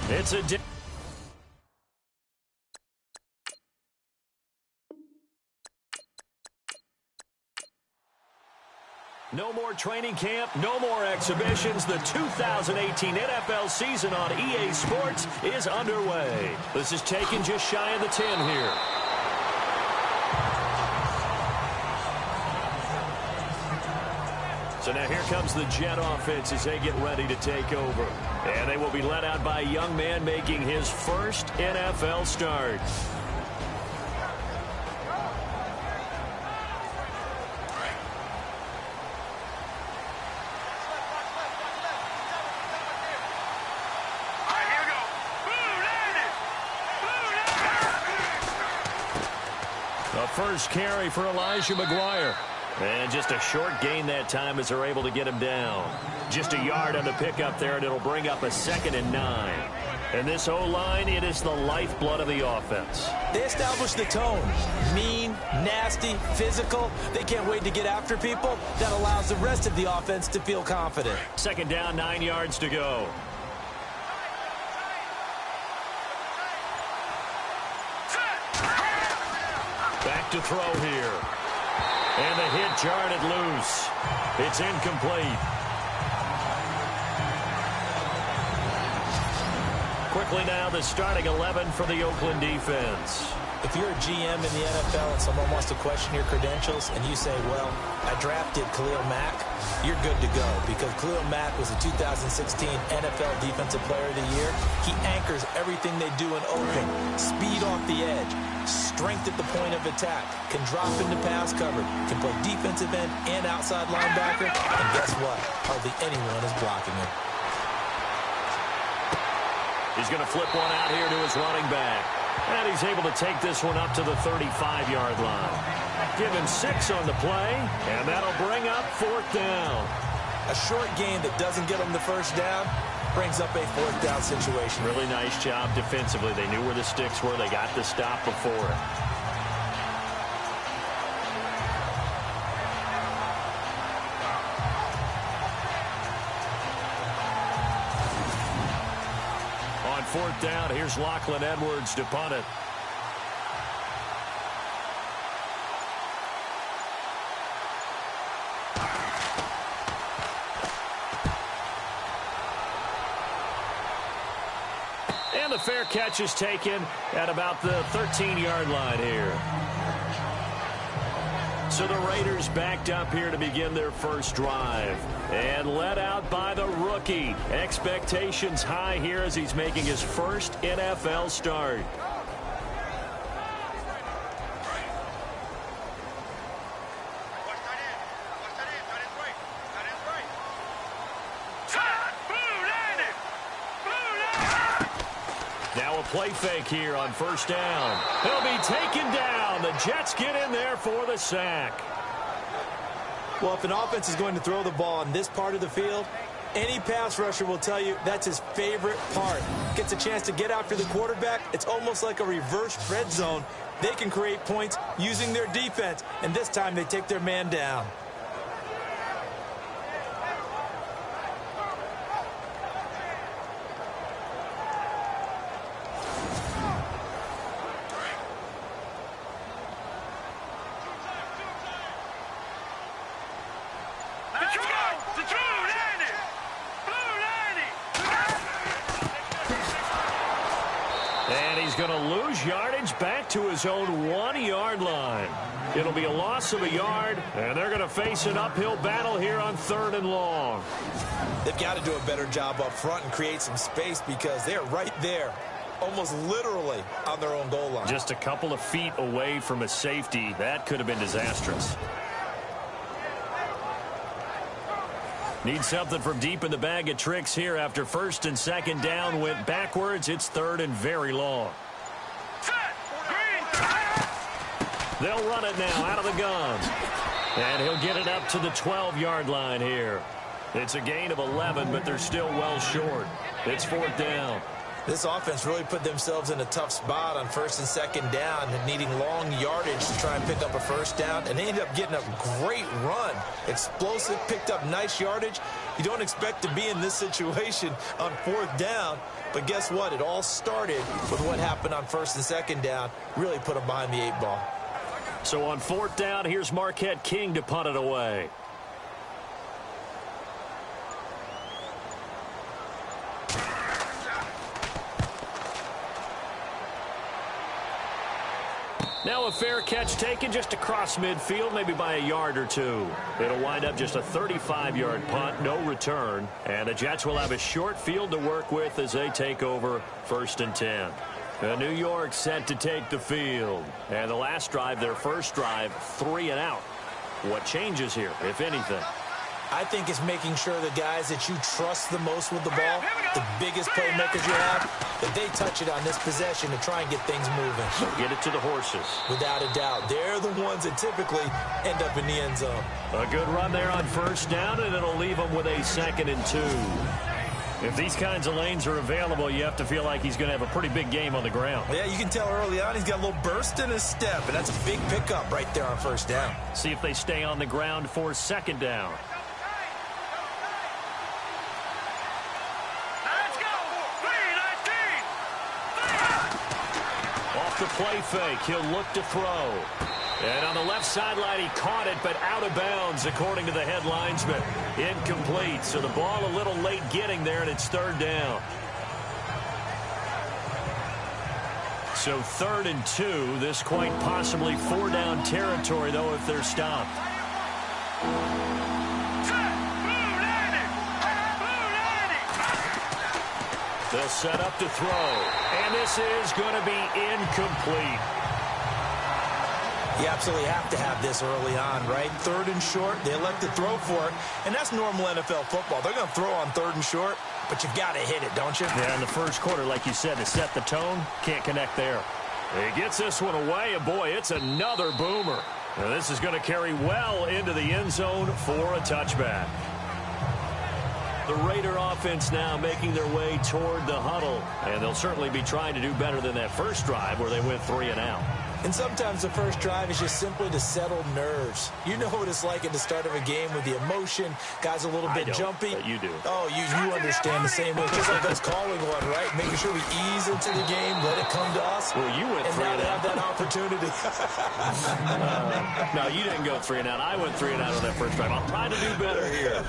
It's a no more training camp, no more exhibitions. The 2018 NFL season on EA Sports is underway. This is taken just shy of the 10 here. So now here comes the Jet offense as they get ready to take over. And they will be led out by a young man making his first NFL start. The first carry for Elijah McGuire. And just a short gain that time as they're able to get him down. Just a yard on the pickup there, and it'll bring up a 2nd and 9. And this O-line, it is the lifeblood of the offense. They establish the tone. Mean, nasty, physical. They can't wait to get after people. That allows the rest of the offense to feel confident. 2nd down, 9 yards to go. Back to throw here. And the hit jarred it loose. It's incomplete. Quickly now, the starting 11 for the Oakland defense. If you're a GM in the NFL and someone wants to question your credentials and you say, well, I drafted Khalil Mack, you're good to go because Khalil Mack was the 2016 NFL Defensive Player of the Year. He anchors everything they do in open. Speed off the edge, strength at the point of attack, can drop into pass coverage, can play defensive end and outside linebacker, and guess what? Hardly anyone is blocking him. He's going to flip one out here to his running back. And he's able to take this one up to the 35-yard line. Give him 6 on the play, and that'll bring up 4th down. A short gain that doesn't get him the first down brings up a 4th down situation. Really nice job defensively. They knew where the sticks were. They got the stop before it. On 4th down, here's Lachlan Edwards to punt it. And the fair catch is taken at about the 13-yard line here. So the Raiders backed up here to begin their first drive. And led out by the rookie. Expectations high here as he's making his first NFL start. Now a play fake here on 1st down. He'll be taken down. The Jets get in there for the sack. Well, if an offense is going to throw the ball in this part of the field, any pass rusher will tell you that's his favorite part. Gets a chance to get after the quarterback. It's almost like a reverse red zone. They can create points using their defense, and this time they take their man down. Going to lose yardage back to his own 1-yard line. It'll be a loss of a yard, and they're going to face an uphill battle here on 3rd and long. They've got to do a better job up front and create some space because they're right there, almost literally on their own goal line. Just a couple of feet away from a safety. That could have been disastrous. Need something from deep in the bag of tricks here after 1st and 2nd down went backwards. It's 3rd and very long. They'll run it now out of the gun. And he'll get it up to the 12-yard line here. It's a gain of 11, but they're still well short. It's 4th down. This offense really put themselves in a tough spot on first and second down and needing long yardage to try and pick up a first down. And they ended up getting a great run. Explosive, picked up nice yardage. You don't expect to be in this situation on fourth down. But guess what? It all started with what happened on first and second down. Really put them behind the 8 ball. So on fourth down, here's Marquette King to punt it away. Now a fair catch taken just across midfield, maybe by a yard or two. It'll wind up just a 35-yard punt, no return. And the Jets will have a short field to work with as they take over first and 10. New York set to take the field. And the last drive, their first drive, 3 and out. What changes here, if anything? I think it's making sure the guys that you trust the most with the ball, the biggest playmakers you have, that they touch it on this possession to try and get things moving. So get it to the horses. Without a doubt. They're the ones that typically end up in the end zone. A good run there on first down, and it'll leave them with a 2nd and 2. If these kinds of lanes are available, you have to feel like he's going to have a pretty big game on the ground. Yeah, you can tell early on he's got a little burst in his step, and that's a big pickup right there on first down. See if they stay on the ground for 2nd down. Off the play fake, he'll look to throw. And on the left sideline, he caught it, but out of bounds, according to the head linesman. Incomplete, so the ball a little late getting there, and it's 3rd down. So 3rd and 2, this quite possibly 4-down territory, though, if they're stopped. They'll set up to throw, and this is going to be incomplete. You absolutely have to have this early on, right? 3rd and short, they elect to throw for it, and that's normal NFL football. They're going to throw on 3rd and short, but you've got to hit it, don't you? Yeah, in the first quarter, like you said, to set the tone, can't connect there. He gets this one away, and boy, it's another boomer. Now, this is going to carry well into the end zone for a touchback. The Raider offense now making their way toward the huddle, and they'll certainly be trying to do better than that first drive where they went 3 and out. And sometimes the first drive is just simply to settle nerves. You know what it's like at the start of a game with the emotion. Guys a little bit jumpy. But you do. Oh, you understand the same way. Just like us calling one, right? Making sure we ease into the game, let it come to us. Well, you went 3 and out. And now they have that opportunity. No, you didn't go 3 and out. I went 3 and out on that first drive. I'll try to do better here.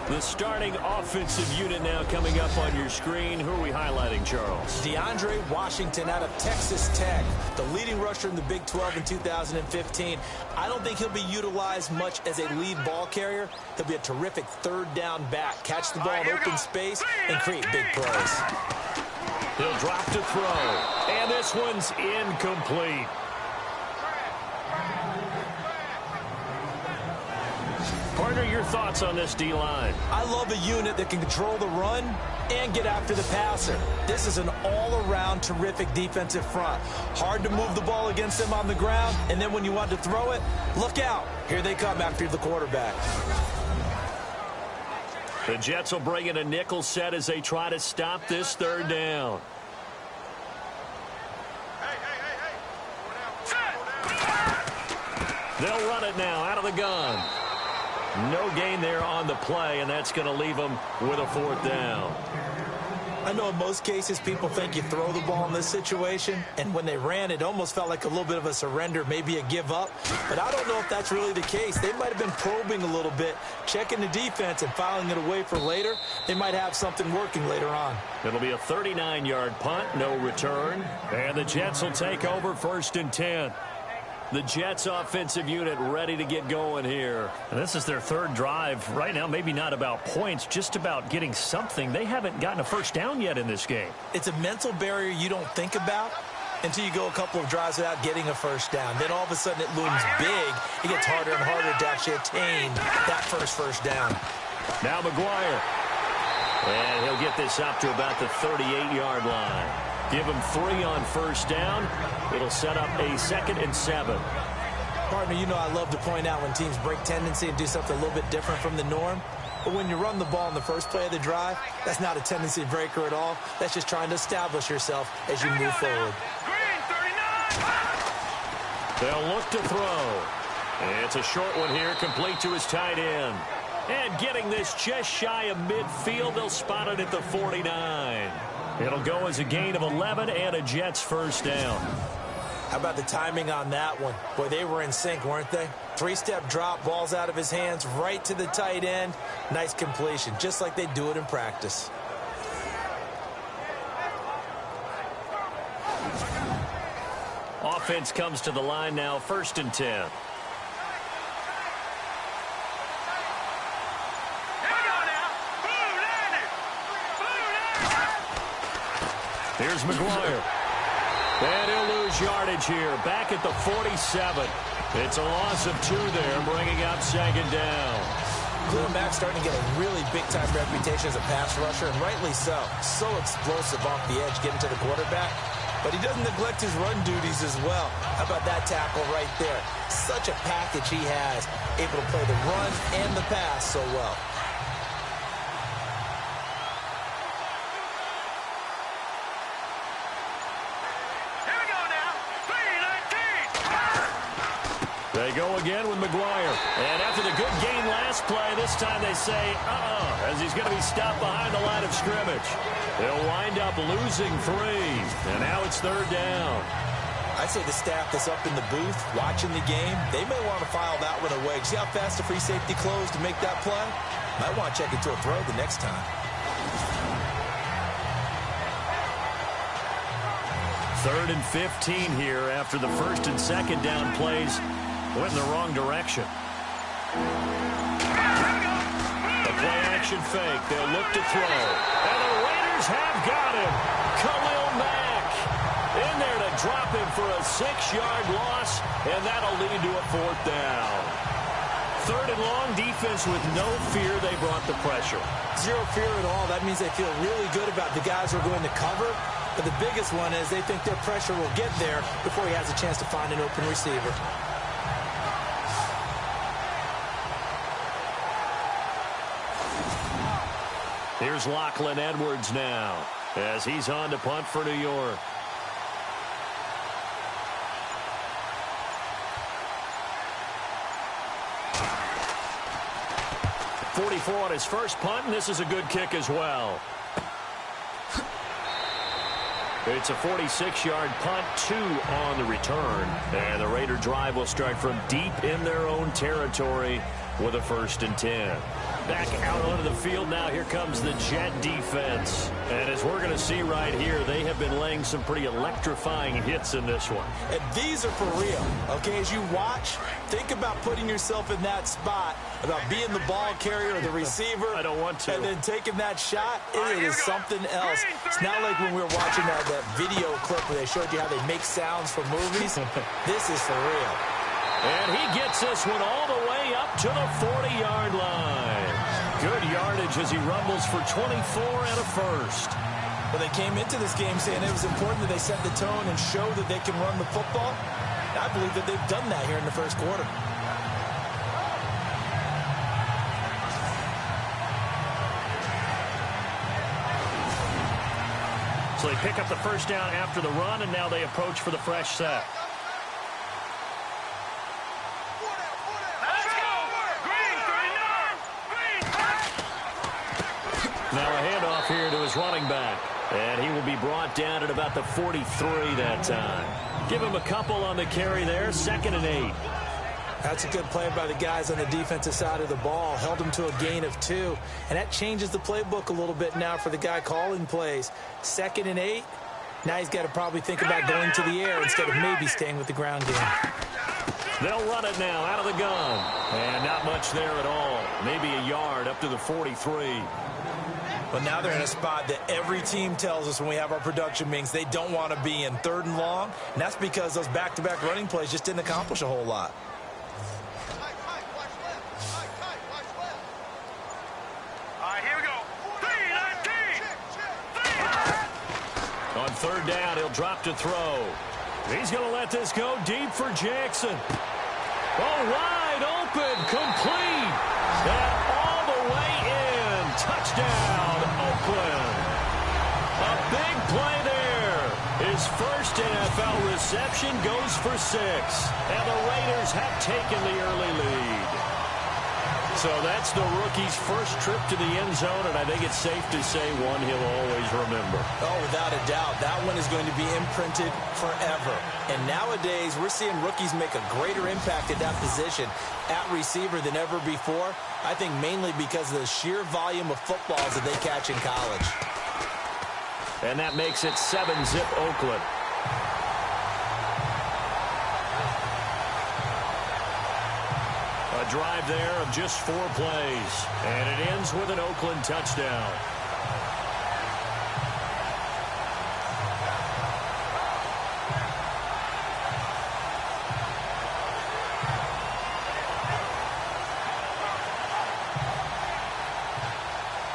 The starting offensive unit now coming up on your screen. Who are we highlighting, Charles? DeAndre Washington out of Texas Tech, the leading rusher in the Big 12 in 2015. I don't think he'll be utilized much as a lead ball carrier. He'll be a terrific 3rd down back. Catch the ball in open space and create big plays. He'll drop to throw. And this one's incomplete. Partner, your thoughts on this D-line? I love a unit that can control the run and get after the passer. This is an all-around terrific defensive front. Hard to move the ball against them on the ground, and then when you want to throw it, look out. Here they come after the quarterback. The Jets will bring in a nickel set as they try to stop this 3rd down. They'll run it now out of the gun. No gain there on the play, and that's going to leave them with a 4th down. I know in most cases people think you throw the ball in this situation, and when they ran, it almost felt like a little bit of a surrender, maybe a give up. But I don't know if that's really the case. They might have been probing a little bit, checking the defense and filing it away for later. They might have something working later on. It'll be a 39-yard punt, no return, and the Jets will take over 1st and 10. The Jets offensive unit ready to get going here. And this is their 3rd drive. Right now, maybe not about points, just about getting something. They haven't gotten a first down yet in this game. It's a mental barrier you don't think about until you go a couple of drives without getting a first down. Then all of a sudden it looms big. It gets harder and harder to actually attain that first down. Now McGuire. And he'll get this up to about the 38-yard line. Give him 3 on first down. It'll set up a 2nd and 7. Partner, you know I love to point out when teams break tendency and do something a little bit different from the norm. But when you run the ball in the first play of the drive, that's not a tendency breaker at all. That's just trying to establish yourself as you move forward. They'll look to throw. It's a short one here, complete to his tight end. And getting this just shy of midfield, they'll spot it at the 49. It'll go as a gain of 11 and a Jets first down. How about the timing on that one? Boy, they were in sync, weren't they? Three-step drop, balls out of his hands, right to the tight end. Nice completion, just like they do it in practice. Offense comes to the line now, 1st and 10. Here's McGuire. And he'll lose yardage here. Back at the 47. It's a loss of 2 there, bringing up 2nd down. Khalil Mack's starting to get a really big-time reputation as a pass rusher, and rightly so. So explosive off the edge, getting to the quarterback. But he doesn't neglect his run duties as well. How about that tackle right there? Such a package he has, able to play the run and the pass so well. They go again with McGuire. And after the good gain last play, this time they say, as he's going to be stopped behind the line of scrimmage. They'll wind up losing 3. And now it's 3rd down. I'd say the staff that's up in the booth watching the game, they may want to file that one away. See how fast the free safety closed to make that play? Might want to check it to a throw the next time. 3rd and 15 here after the 1st and 2nd down plays went in the wrong direction. A play-action fake. They'll look to throw. And the Raiders have got him. Khalil Mack in there to drop him for a 6-yard loss, and that'll lead to a 4th down. 3rd and long, defense with no fear. They brought the pressure. Zero fear at all. That means they feel really good about the guys who are going to cover. But the biggest one is they think their pressure will get there before he has a chance to find an open receiver. Here's Lachlan Edwards now as he's on to punt for New York. 44 on his first punt, and this is a good kick as well. It's a 46-yard punt, 2 on the return. And the Raider drive will start from deep in their own territory with a 1st and 10. Back out onto the field now. Here comes the Jet defense. And as we're going to see right here, they have been laying some pretty electrifying hits in this one. And these are for real. Okay, as you watch, think about putting yourself in that spot, about being the ball carrier or the receiver. I don't want to. And then taking that shot, it is something else. It's not like when we were watching that video clip where they showed you how they make sounds for movies. This is for real. And he gets this one all the way up to the 40-yard line. Good yardage as he rumbles for 24 and a first. Well, they came into this game saying it was important that they set the tone and show that they can run the football. I believe that they've done that here in the first quarter. So they pick up the first down after the run, and now they approach for the fresh set. Now a handoff here to his running back. And he will be brought down at about the 43 that time. Give him a couple on the carry there, 2nd and 8. That's a good play by the guys on the defensive side of the ball. Held him to a gain of 2. And that changes the playbook a little bit now for the guy calling plays. 2nd and 8. Now he's got to probably think about going to the air instead of maybe staying with the ground game. They'll run it now out of the gun. And not much there at all. Maybe a yard up to the 43. But now they're in a spot that every team tells us when we have our production meetings they don't want to be in, 3rd and long. And that's because those back-to-back running plays just didn't accomplish a whole lot. On 3rd down, he'll drop to throw. He's going to let this go deep for Jackson. Oh, wide open, complete. And all the way first NFL reception goes for 6. And the Raiders have taken the early lead. So that's the rookie's first trip to the end zone, and I think it's safe to say one he'll always remember. Oh, without a doubt. That one is going to be imprinted forever. And nowadays, we're seeing rookies make a greater impact at that position at receiver than ever before. I think mainly because of the sheer volume of footballs that they catch in college. And that makes it 7-zip Oakland. A drive there of just 4 plays. And it ends with an Oakland touchdown.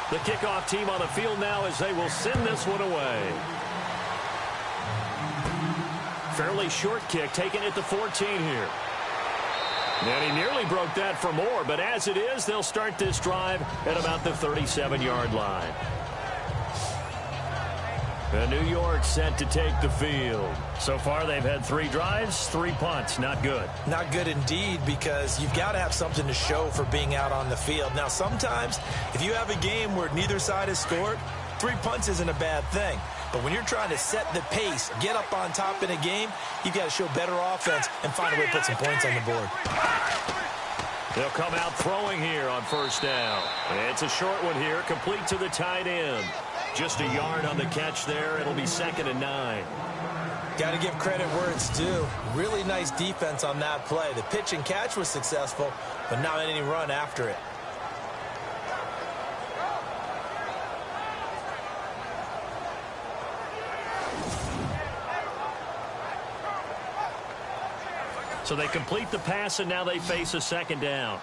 The kickoff team on the field now as they will send this one away. Fairly short kick, taken at the 14 here. And he nearly broke that for more, but as it is, they'll start this drive at about the 37-yard line. And New York set to take the field. So far, they've had 3 drives, 3 punts. Not good. Not good indeed, because you've got to have something to show for being out on the field. Now, sometimes, if you have a game where neither side has scored, 3 punts isn't a bad thing. But when you're trying to set the pace, get up on top in a game, you've got to show better offense and find a way to put some points on the board. They'll come out throwing here on first down. It's a short one here, complete to the tight end. Just a yard on the catch there. It'll be 2nd and 9. Got to give credit where it's due. Really nice defense on that play. The pitch and catch was successful, but not any run after it. So they complete the pass, and now they face a 2nd down.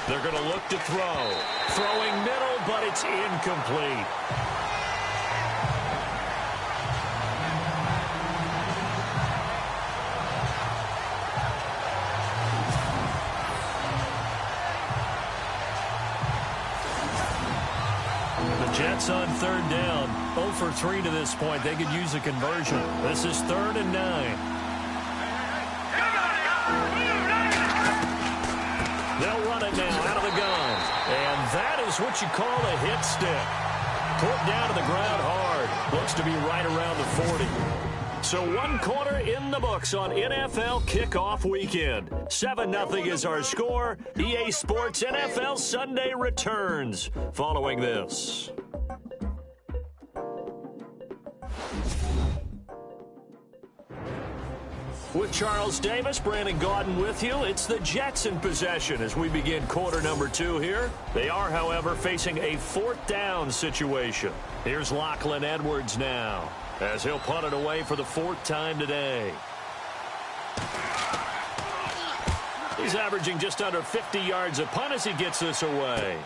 They're going to look to throw. Throwing middle, but it's incomplete. Jets on 3rd down. 0 for 3 to this point. They could use a conversion. This is 3rd and 9. They'll run it now out of the gun. And that is what you call a hit stick. Put down to the ground hard. Looks to be right around the 40. So 1 quarter in the books on NFL Kickoff Weekend. 7-0 is our score. EA Sports NFL Sunday returns following this. With Charles Davis, Brandon Gaudin with you. It's the Jets in possession as we begin quarter number 2 here. They are, however, facing a 4th down situation. Here's Lachlan Edwards now as he'll punt it away for the 4th time today. He's averaging just under 50 yards a punt as he gets this away.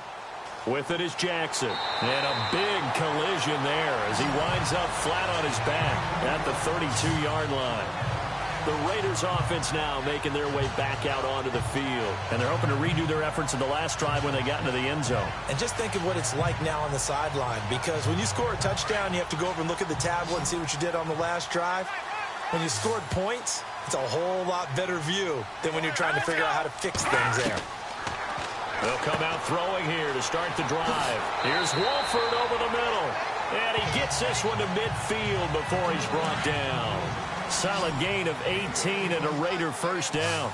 With it is Jackson. And a big collision there as he winds up flat on his back at the 32-yard line. The Raiders offense now making their way back out onto the field. And they're hoping to redo their efforts in the last drive when they got into the end zone. And just think of what it's like now on the sideline, because when you score a touchdown, you have to go over and look at the tablet and see what you did on the last drive. When you scored points, it's a whole lot better view than when you're trying to figure out how to fix things there. They'll come out throwing here to start the drive. Here's Wolford over the middle. And he gets this one to midfield before he's brought down. Solid gain of 18 and a Raider 1st down.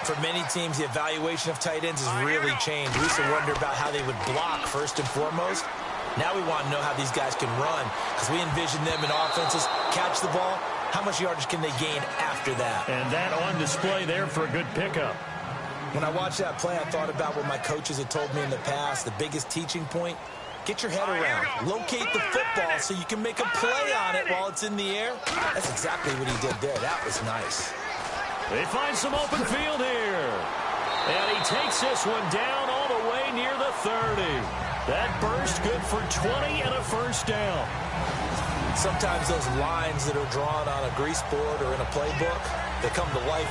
For many teams, the evaluation of tight ends has really changed. We used to wonder about how they would block first and foremost. Now we want to know how these guys can run, because we envision them in offenses catch the ball. How much yardage can they gain after that? And that on display there for a good pickup. When I watched that play, I thought about what my coaches had told me in the past. The biggest teaching point: get your head around. Locate the football so you can make a play on it while it's in the air. That's exactly what he did there. That was nice. They find some open field here. And he takes this one down all the way near the 30. That burst good for 20 and a 1st down. Sometimes those lines that are drawn on a grease board or in a playbook, they come to life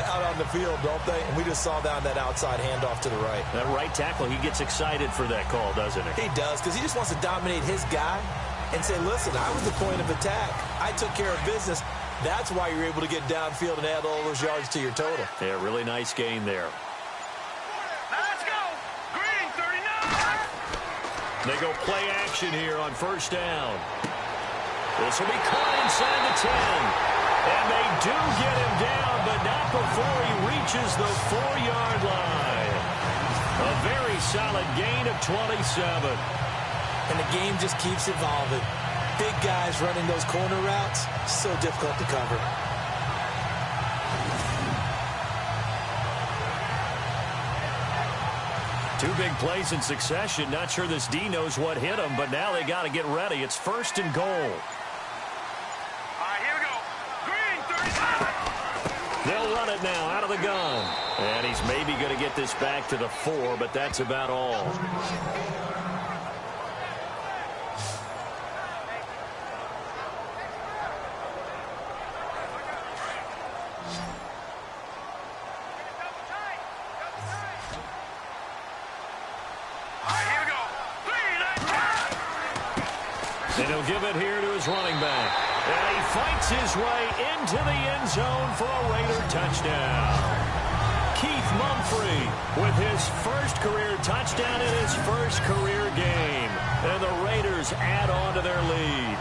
out on the field, don't they? And we just saw down that outside handoff to the right. That right tackle, he gets excited for that call, doesn't he? He does, because he just wants to dominate his guy and say, listen, I was the point of attack. I took care of business. That's why you're able to get downfield and add all those yards to your total. Yeah, really nice gain there. Let's go. Green, 39. They go play action here on first down. This will be caught inside the 10. And they do get him down, but not before he reaches the 4-yard line. A very solid gain of 27. And the game just keeps evolving. Big guys running those corner routes, so difficult to cover. Two big plays in succession. Not sure this D knows what hit him, but now they got to get ready. It's first and goal. All right, here we go. Green, 35. They'll run it now out of the gun. And he's maybe going to get this back to the 4, but that's about all. And he'll give it here to his running back. And he fights his way into the end zone for a Raider touchdown. Keith Mumphrey with his first career touchdown in his first career game. And the Raiders add on to their lead.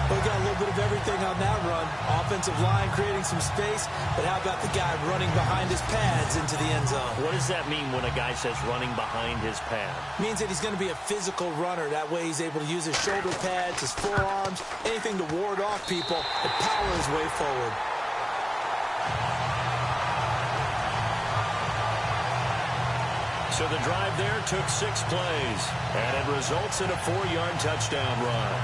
We got a little bit of everything on that run. Offensive line creating some space, but how about the guy running behind his pads into the end zone? What does that mean when a guy says running behind his pad? Means that he's going to be a physical runner. That way he's able to use his shoulder pads, his forearms, anything to ward off people and power his way forward. So the drive there took 6 plays, and it results in a 4-yard touchdown run.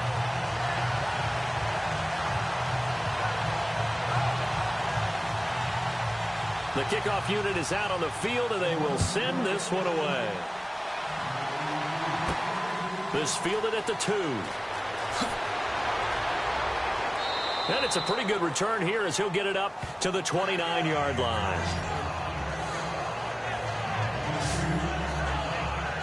The kickoff unit is out on the field, and they will send this one away. This fielded at the 2. And it's a pretty good return here as he'll get it up to the 29-yard line.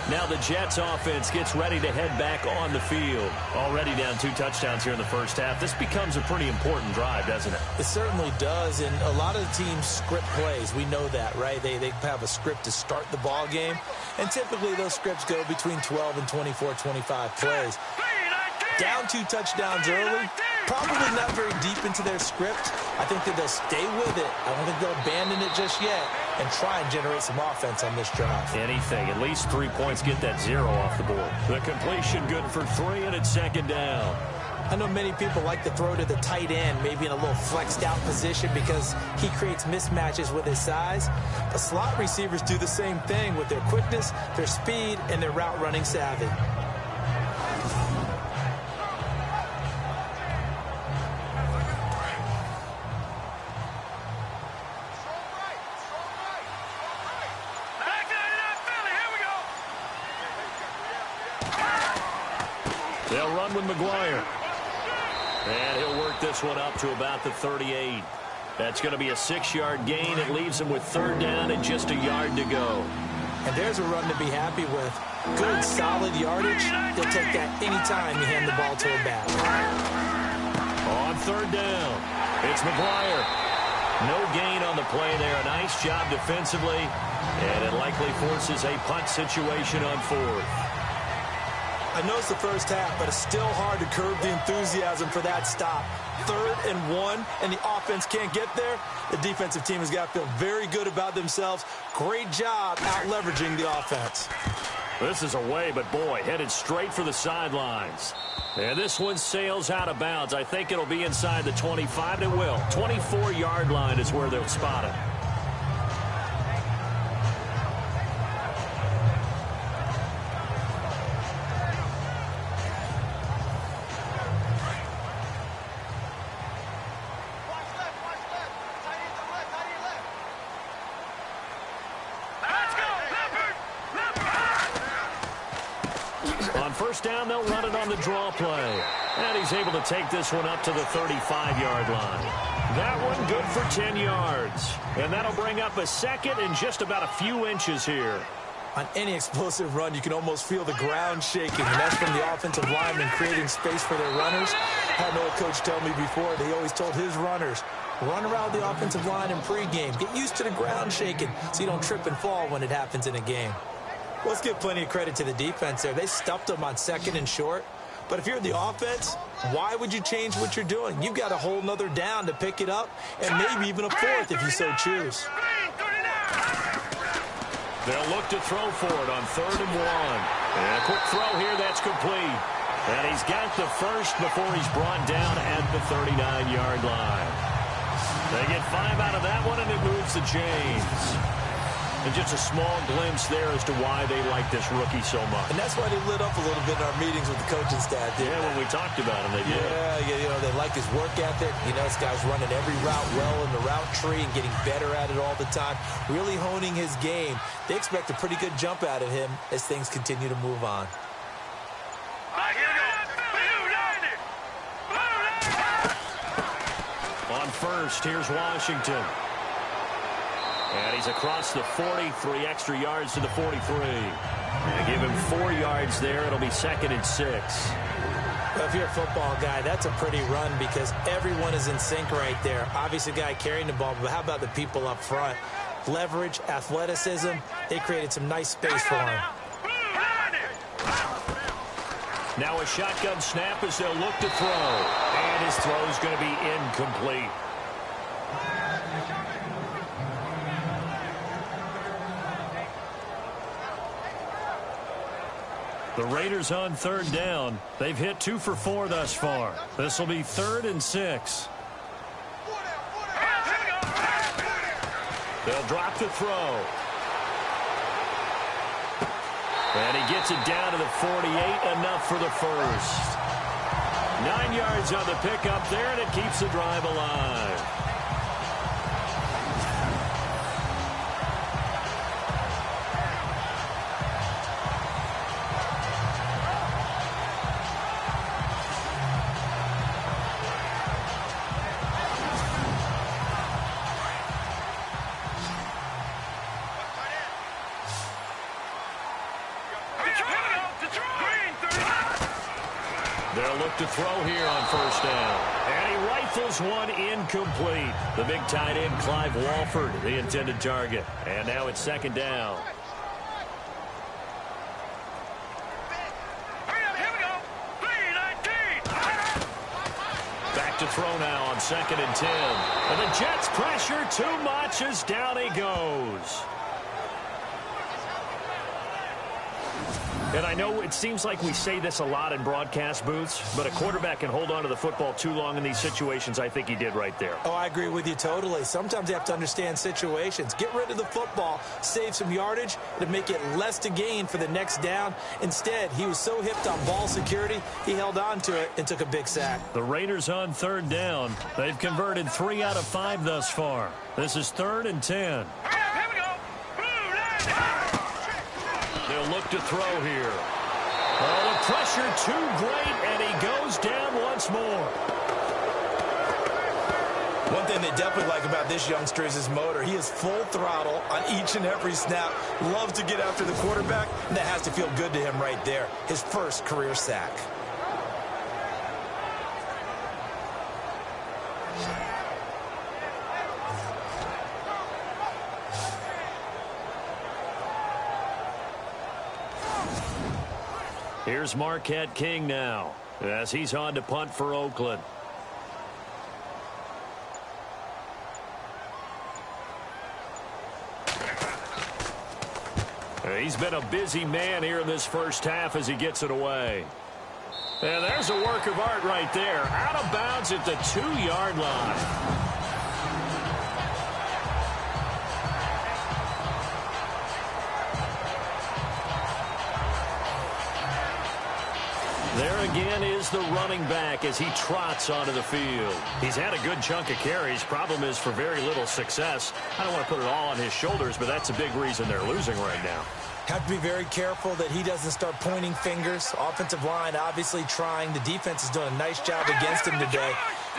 Now the Jets offense gets ready to head back on the field. Already down 2 touchdowns here in the first half. This becomes a pretty important drive, doesn't it? It certainly does, and a lot of the teams script plays. We know that, right? They have a script to start the ball game, and typically those scripts go between 12 and 24, 25 plays. Down 2 touchdowns early, probably not very deep into their script. I think that they'll stay with it. I don't think they'll abandon it just yet and try and generate some offense on this drive. Anything. At least 3 points, get that 0 off the board. The completion good for 3, and it's second down. I know many people like to throw to the tight end, maybe in a little flexed out position because he creates mismatches with his size. But slot receivers do the same thing with their quickness, their speed, and their route running savvy. They'll run with McGuire. And he'll work this one up to about the 38. That's going to be a 6-yard gain. It leaves him with 3rd down and just a yard to go. And there's a run to be happy with. Good, solid yardage. He'll take that anytime you hand the ball to him back. On 3rd down, it's McGuire. No gain on the play there. A nice job defensively. And it likely forces a punt situation on 4th. I know it's the first half, but it's still hard to curb the enthusiasm for that stop. 3rd and 1, and the offense can't get there. The defensive team has got to feel very good about themselves. Great job out leveraging the offense. This is away, but boy, headed straight for the sidelines. And this one sails out of bounds. I think it'll be inside the 25. It will. 24-yard line is where they'll spot it. On first down, they'll run it on the draw play. And he's able to take this one up to the 35-yard line. That one good for 10 yards. And that'll bring up a second and just about a few inches here. On any explosive run, you can almost feel the ground shaking, and that's from the offensive linemen creating space for their runners. I had an old coach tell me before, they always told his runners, run around the offensive line in pregame. Get used to the ground shaking so you don't trip and fall when it happens in a game. Let's give plenty of credit to the defense there. They stuffed them on second and short. But if you're the offense, why would you change what you're doing? You've got a whole nother down to pick it up, and maybe even a fourth if you so choose. They'll look to throw for it on 3rd and 1. And a quick throw here, that's complete. And he's got the first before he's brought down at the 39-yard line. They get 5 out of that one, and it moves the chains. And just a small glimpse there as to why they like this rookie so much. And that's why they lit up a little bit in our meetings with the coaching staff. Yeah, when we talked about him, they did. Yeah, you know, they like his work ethic. You know, this guy's running every route well in the route tree and getting better at it all the time, really honing his game. They expect a pretty good jump out of him as things continue to move on. On first, here's Washington. And he's across the 40, 3 extra yards to the 43. And give him 4 yards there. It'll be 2nd and 6. Well, if you're a football guy, that's a pretty run because everyone is in sync right there. Obviously, a guy carrying the ball, but how about the people up front? Leverage, athleticism, they created some nice space for him. Now a shotgun snap as they'll look to throw. And his throw is going to be incomplete. The Raiders on 3rd down. They've hit 2 for 4 thus far. This will be 3rd and 6. They'll drop the throw. And he gets it down to the 48, enough for the first. 9 yards on the pickup there, and it keeps the drive alive. They'll look to throw here on 1st down. And he rifles one incomplete. The big tight end, Clive Walford, the intended target. And now it's 2nd down. Back to throw now on 2nd and 10. And the Jets pressure too much as down he goes. And I know it seems like we say this a lot in broadcast booths, but a quarterback can hold on to the football too long in these situations. I think he did right there. Oh, I agree with you totally. Sometimes you have to understand situations. Get rid of the football, save some yardage to make it less to gain for the next down. Instead, he was so hipped on ball security, he held on to it and took a big sack. The Raiders on 3rd down. They've converted 3 out of 5 thus far. This is 3rd and 10. They'll look to throw here. Oh, the pressure too great, and he goes down once more. One thing they definitely like about this youngster is his motor. He is full throttle on each and every snap. Loves to get after the quarterback, and that has to feel good to him right there. His first career sack. Here's Marquette King now as he's on to punt for Oakland. He's been a busy man here in this first half as he gets it away. And there's a work of art right there. Out of bounds at the 2-yard line. There again is the running back as he trots onto the field. He's had a good chunk of carries. Problem is for very little success. I don't want to put it all on his shoulders, but that's a big reason they're losing right now. Have to be very careful that he doesn't start pointing fingers. Offensive line obviously trying. The defense is doing a nice job against him today.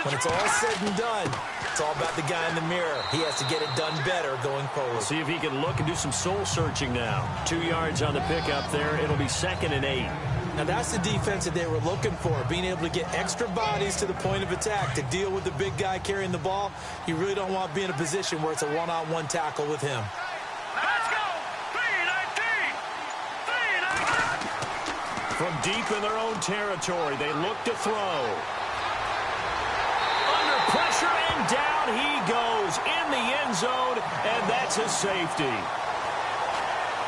When it's all said and done, it's all about the guy in the mirror. He has to get it done better going forward. See if he can look and do some soul searching now. 2 yards on the pickup there. It'll be 2nd and 8. Now that's the defense that they were looking for, being able to get extra bodies to the point of attack to deal with the big guy carrying the ball. You really don't want to be in a position where it's a one-on-one tackle with him. Let's go. 3-19. 3-19. From deep in their own territory, they look to throw. Under pressure, and down he goes in the end zone, and that's a safety.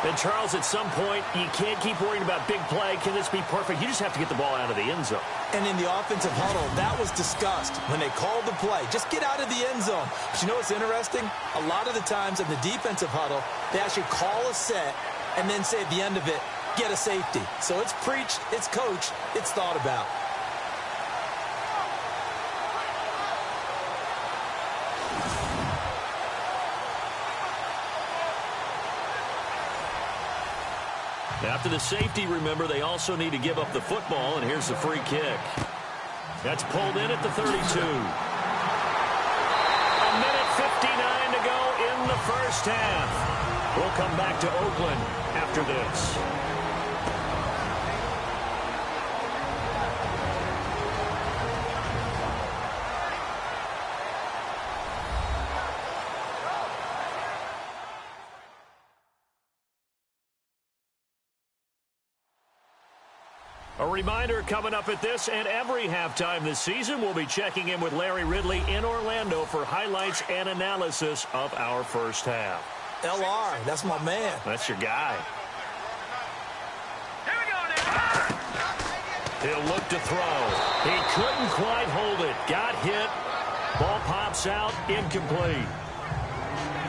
And, Charles, at some point, you can't keep worrying about big play. Can this be perfect? You just have to get the ball out of the end zone. And in the offensive huddle, that was discussed when they called the play. Just get out of the end zone. But you know what's interesting? A lot of the times in the defensive huddle, they actually call a set and then say at the end of it, get a safety. So it's preached, it's coached, it's thought about. After the safety, remember, they also need to give up the football, and here's the free kick. That's pulled in at the 32. A minute 59 to go in the first half. We'll come back to Oakland after this. A reminder coming up at this and every halftime this season, we'll be checking in with Larry Ridley in Orlando for highlights and analysis of our first half. LR, that's my man. That's your guy. Here we go now. He'll look to throw. He couldn't quite hold it. Got hit. Ball pops out, incomplete.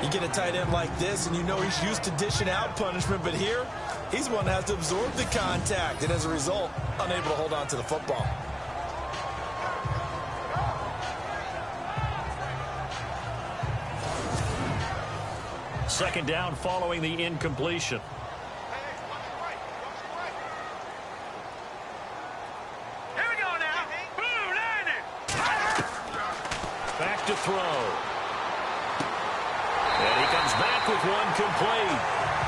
You get a tight end like this, and you know he's used to dishing out punishment, but here, he's the one that has to absorb the contact, and as a result, unable to hold on to the football. Second down following the incompletion. Here we go now. Blue landed. Back to throw. And he comes back with one complete.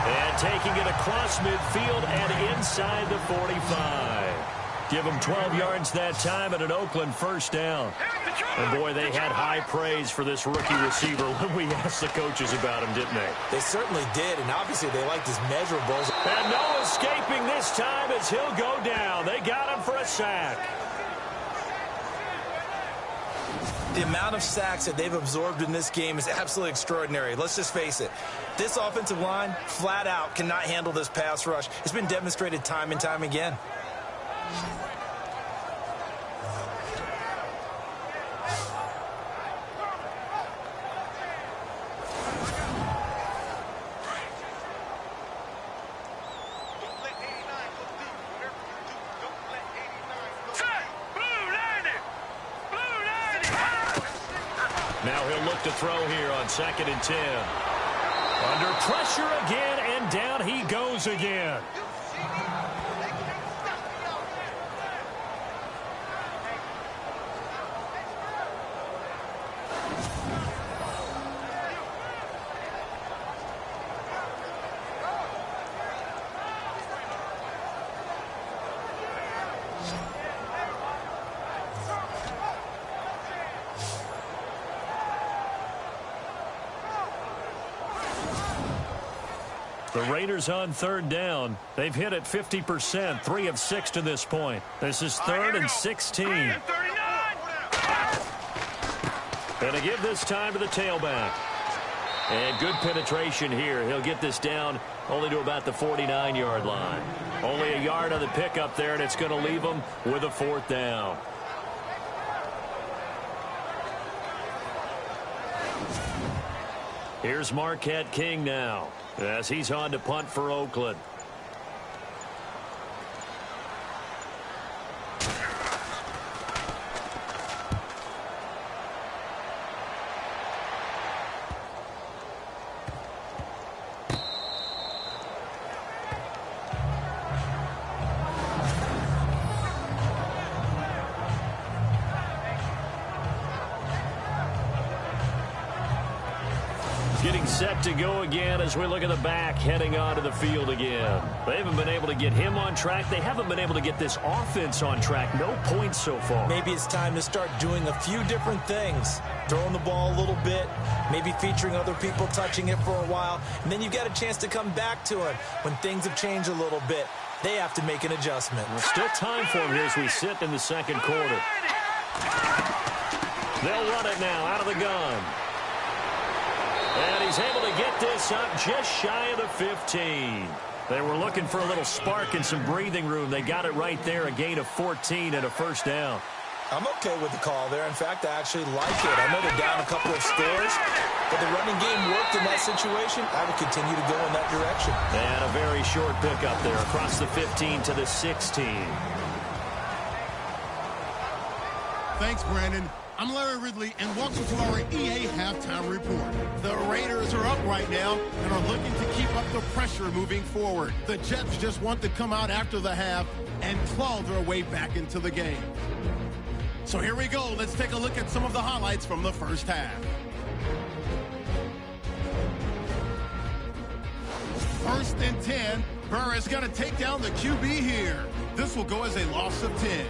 And taking it across midfield and inside the 45. Give him 12 yards that time at an Oakland first down. And, boy, they had high praise for this rookie receiver when we asked the coaches about him, didn't they? They certainly did, and obviously they liked his measurables. And no escaping this time as he'll go down. They got him for a sack. The amount of sacks that they've absorbed in this game is absolutely extraordinary. Let's just face it. This offensive line, flat out, cannot handle this pass rush. It's been demonstrated time and time again. Now he'll look to throw here on 2nd and 10. Under pressure again, and down he goes again. The Raiders on 3rd down. They've hit it 50%, 3 of 6 to this point. This is 3rd and 16. And to give this time to the tailback. And good penetration here. He'll get this down only to about the 49-yard line. Only a yard on the pickup there, and it's going to leave them with a 4th down. Here's Marquette King now, as he's on to punt for Oakland. Getting set to go again as we look at the back heading onto the field again. They haven't been able to get him on track. They haven't been able to get this offense on track. No points so far. Maybe it's time to start doing a few different things. Throwing the ball a little bit, maybe featuring other people touching it for a while, and then you've got a chance to come back to it when things have changed a little bit. They have to make an adjustment. Well, still time for him here as we sit in the second quarter. They'll run it now out of the gun. And he's able to get this up just shy of the 15. They were looking for a little spark and some breathing room. They got it right there, a gain of 14 and a first down. I'm okay with the call there. In fact, I actually like it. I know they're down a couple of scores, but the running game worked in that situation. I would continue to go in that direction. And a very short pickup there across the 15 to the 16. Thanks, Brandon. I'm Larry Ridley, and welcome to our EA Halftime Report. The Raiders are up right now and are looking to keep up the pressure moving forward. The Jets just want to come out after the half and claw their way back into the game. So here we go. Let's take a look at some of the highlights from the first half. First and 10. Burr is going to take down the QB here. This will go as a loss of 10.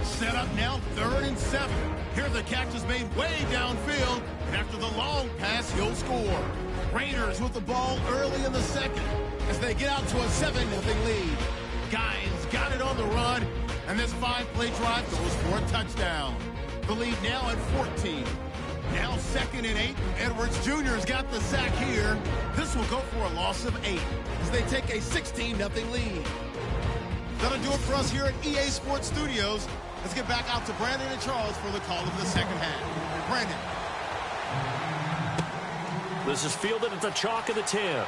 Set up now, 3rd and 7. Here the catch is made way downfield, and after the long pass, he'll score. Raiders with the ball early in the second as they get out to a 7-0 lead. Guys got it on the run, and this 5-play drive goes for a touchdown. The lead now at 14. Now 2nd and 8. Edwards Jr. has got the sack here. This will go for a loss of 8 as they take a 16-0 lead. That'll do it for us here at EA Sports Studios. Let's get back out to Brandon and Charles for the call of the second half. Brandon. This is fielded at the chalk of the 10.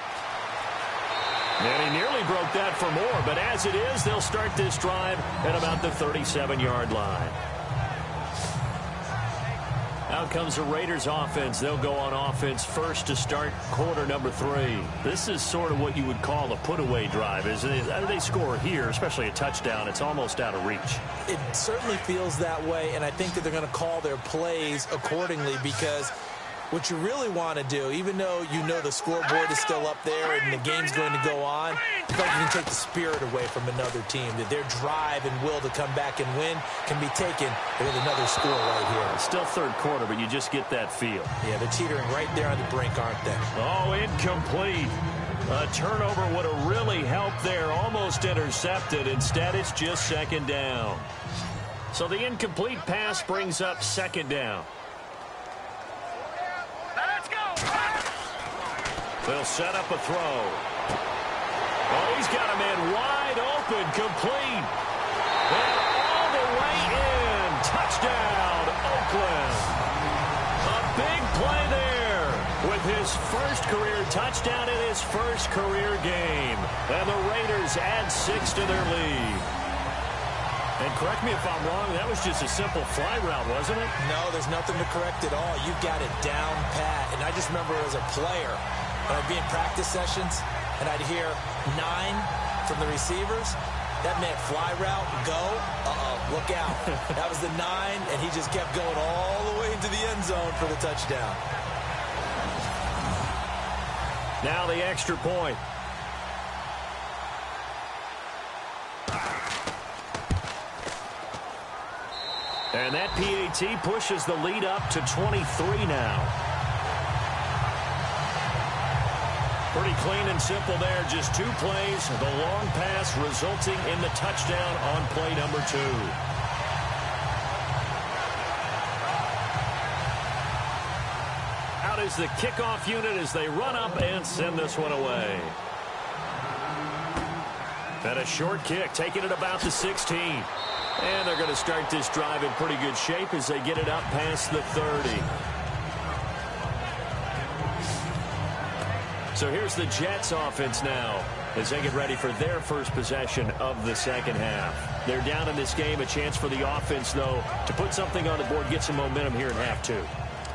And he nearly broke that for more, but as it is, they'll start this drive at about the 37-yard line. Out comes the Raiders offense. They'll go on offense first to start quarter number 3. This is sort of what you would call a put-away drive. They score here, especially a touchdown, it's almost out of reach. It certainly feels that way, and I think that they're going to call their plays accordingly because what you really want to do, even though you know the scoreboard is still up there and the game's going to go on, it's like you can take the spirit away from another team, that their drive and will to come back and win can be taken with another score right here. It's still third quarter, but you just get that feel. Yeah, they're teetering right there on the brink, aren't they? Oh, incomplete. A turnover would have really helped there, almost intercepted. Instead, it's just 2nd down. So the incomplete pass brings up 2nd down. They'll set up a throw. Oh, he's got a man wide open, complete. And all the way in. Touchdown, Oakland. A big play there with his first career touchdown in his first career game. And the Raiders add 6 to their lead. And correct me if I'm wrong, that was just a simple fly route, wasn't it? No, there's nothing to correct at all. You've got it down pat. And I just remember as a player, when I'd be in practice sessions and I'd hear 9 from the receivers, that meant fly route, go, look out. That was the 9, and he just kept going all the way into the end zone for the touchdown. Now the extra point. And that PAT pushes the lead up to 23 now. Pretty clean and simple there. Just 2 plays. The long pass resulting in the touchdown on play number 2. Out is the kickoff unit as they run up and send this one away. And a short kick, taking it about the 16. And they're going to start this drive in pretty good shape as they get it up past the 30. So here's the Jets offense now as they get ready for their first possession of the second half. They're down in this game. A chance for the offense, though, to put something on the board, get some momentum here in half 2.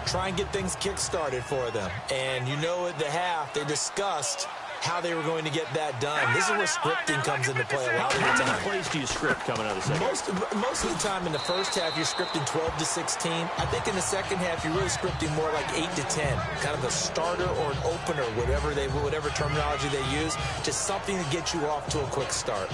Try and get things kick-started for them. And you know at the half, they discussed how they were going to get that done. This is where scripting comes into play a lot of the How time. many plays do you script coming out of the second? Most of the time in the first half, you're scripting 12 to 16. I think in the second half, you're really scripting more like 8 to 10. Kind of a starter or an opener, whatever terminology they use. Just something to get you off to a quick start.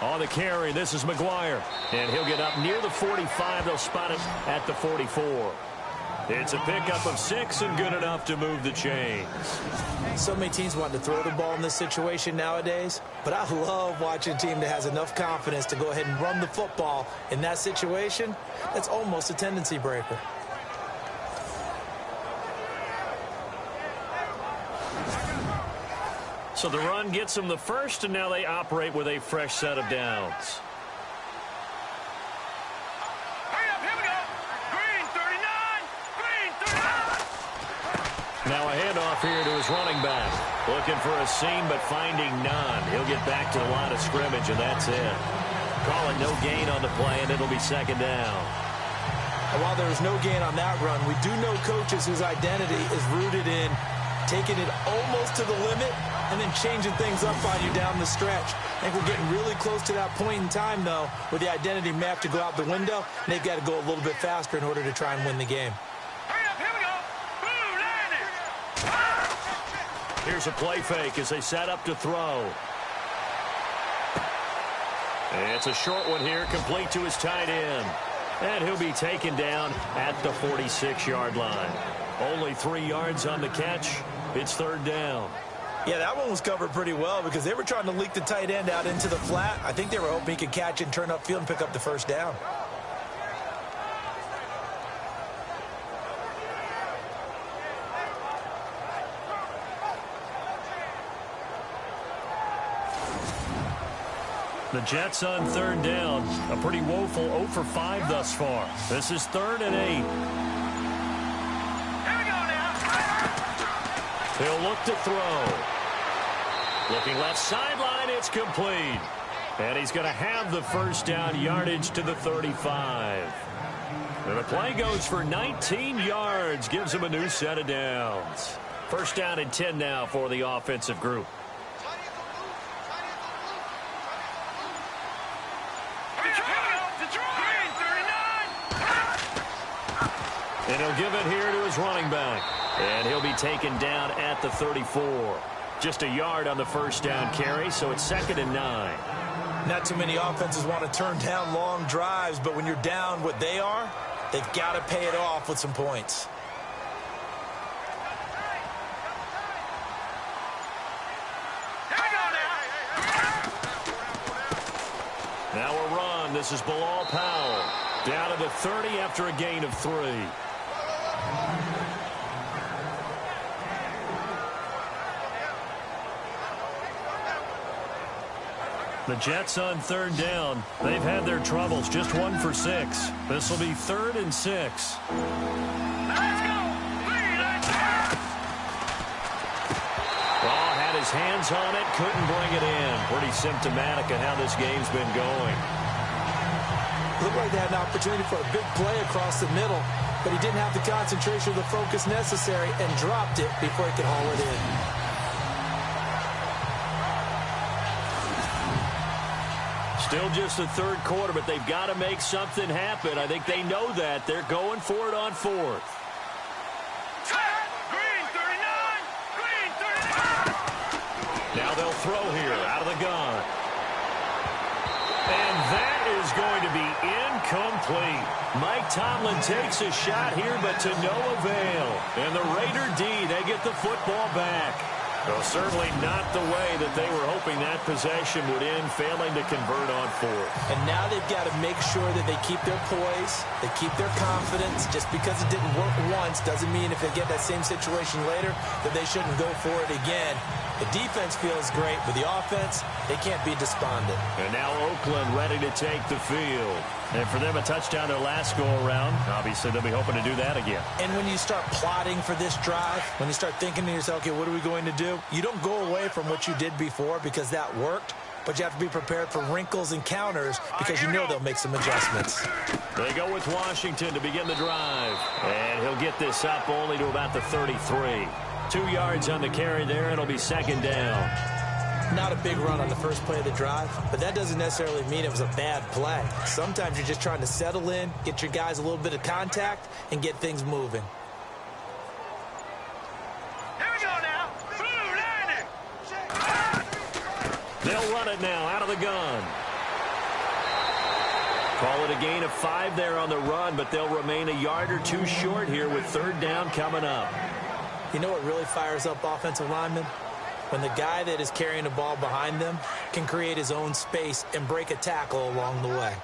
On the carry, this is McGuire. And he'll get up near the 45. They'll spot it at the 44. It's a pickup of 6 and good enough to move the chains. So many teams want to throw the ball in this situation nowadays, but I love watching a team that has enough confidence to go ahead and run the football in that situation. That's almost a tendency breaker. So the run gets them the first, and now they operate with a fresh set of downs. Hurry up, here we go. Green 39. Green 39. Now a handoff here to his running back. Looking for a seam, but finding none. He'll get back to the line of scrimmage, and that's it. Call it no gain on the play, and it'll be second down. And while there was no gain on that run, we do know coaches whose identity is rooted in taking it almost to the limit and then changing things up on you down the stretch. I think we're getting really close to that point in time, though, where the identity may have to go out the window, and they've got to go a little bit faster in order to try and win the game. Hurry up, here we go. Blue, landing. Here's a play fake as they set up to throw. And it's a short one here, complete to his tight end. And he'll be taken down at the 46-yard line. Only 3 yards on the catch. It's third down. Yeah, that one was covered pretty well because they were trying to leak the tight end out into the flat. I think they were hoping he could catch it and turn upfield and pick up the first down. The Jets on third down. A pretty woeful 0 for 5 thus far. This is 3rd and 8. Here we go now. He'll look to throw. Looking left sideline, it's complete. And he's going to have the first down, yardage to the 35. And the play goes for 19 yards, gives him a new set of downs. First down and 10 now for the offensive group. And he'll give it here to his running back. And he'll be taken down at the 34. Just a yard on the first down carry, so it's 2nd and 9. Not too many offenses want to turn down long drives, but when you're down what they are, they've got to pay it off with some points. Now a run. This is Bilal Powell. Down to the 30 after a gain of 3. The Jets on third down. They've had their troubles. Just 1 for 6. This will be 3rd and 6. Let's go. Raw had his hands on it. Couldn't bring it in. Pretty symptomatic of how this game's been going. Looked like they had an opportunity for a big play across the middle, but he didn't have the concentration or the focus necessary and dropped it before he could haul it in. Still just the third quarter, but they've got to make something happen. I think they know that. They're going for it on 4th. Green 39. Green 39. Now they'll throw here out of the gun. And that is going to be incomplete. Mike Tomlin takes a shot here, but to no avail. And the Raider D, they get the football back. Well, certainly not the way that they were hoping that possession would end, failing to convert on 4th. And now they've got to make sure that they keep their poise, they keep their confidence. Just because it didn't work once doesn't mean if they get that same situation later that they shouldn't go for it again. The defense feels great, but the offense, they can't be despondent. And now Oakland ready to take the field. And for them, a touchdown their last go-around. Obviously, they'll be hoping to do that again. And when you start plotting for this drive, when you start thinking to yourself, okay, what are we going to do? You don't go away from what you did before because that worked. but you have to be prepared for wrinkles and counters because you know they'll make some adjustments. They go with Washington to begin the drive. And he'll get this up only to about the 33. 2 yards on the carry there, and it'll be second down. Not a big run on the first play of the drive, but that doesn't necessarily mean it was a bad play. Sometimes you're just trying to settle in, get your guys a little bit of contact, and get things moving. Here we go now. Blue landing. They'll run it now out of the gun. Call it a gain of 5 there on the run, but they'll remain a yard or 2 short here with third down coming up. You know what really fires up offensive linemen? When the guy that is carrying the ball behind them can create his own space and break a tackle along the way.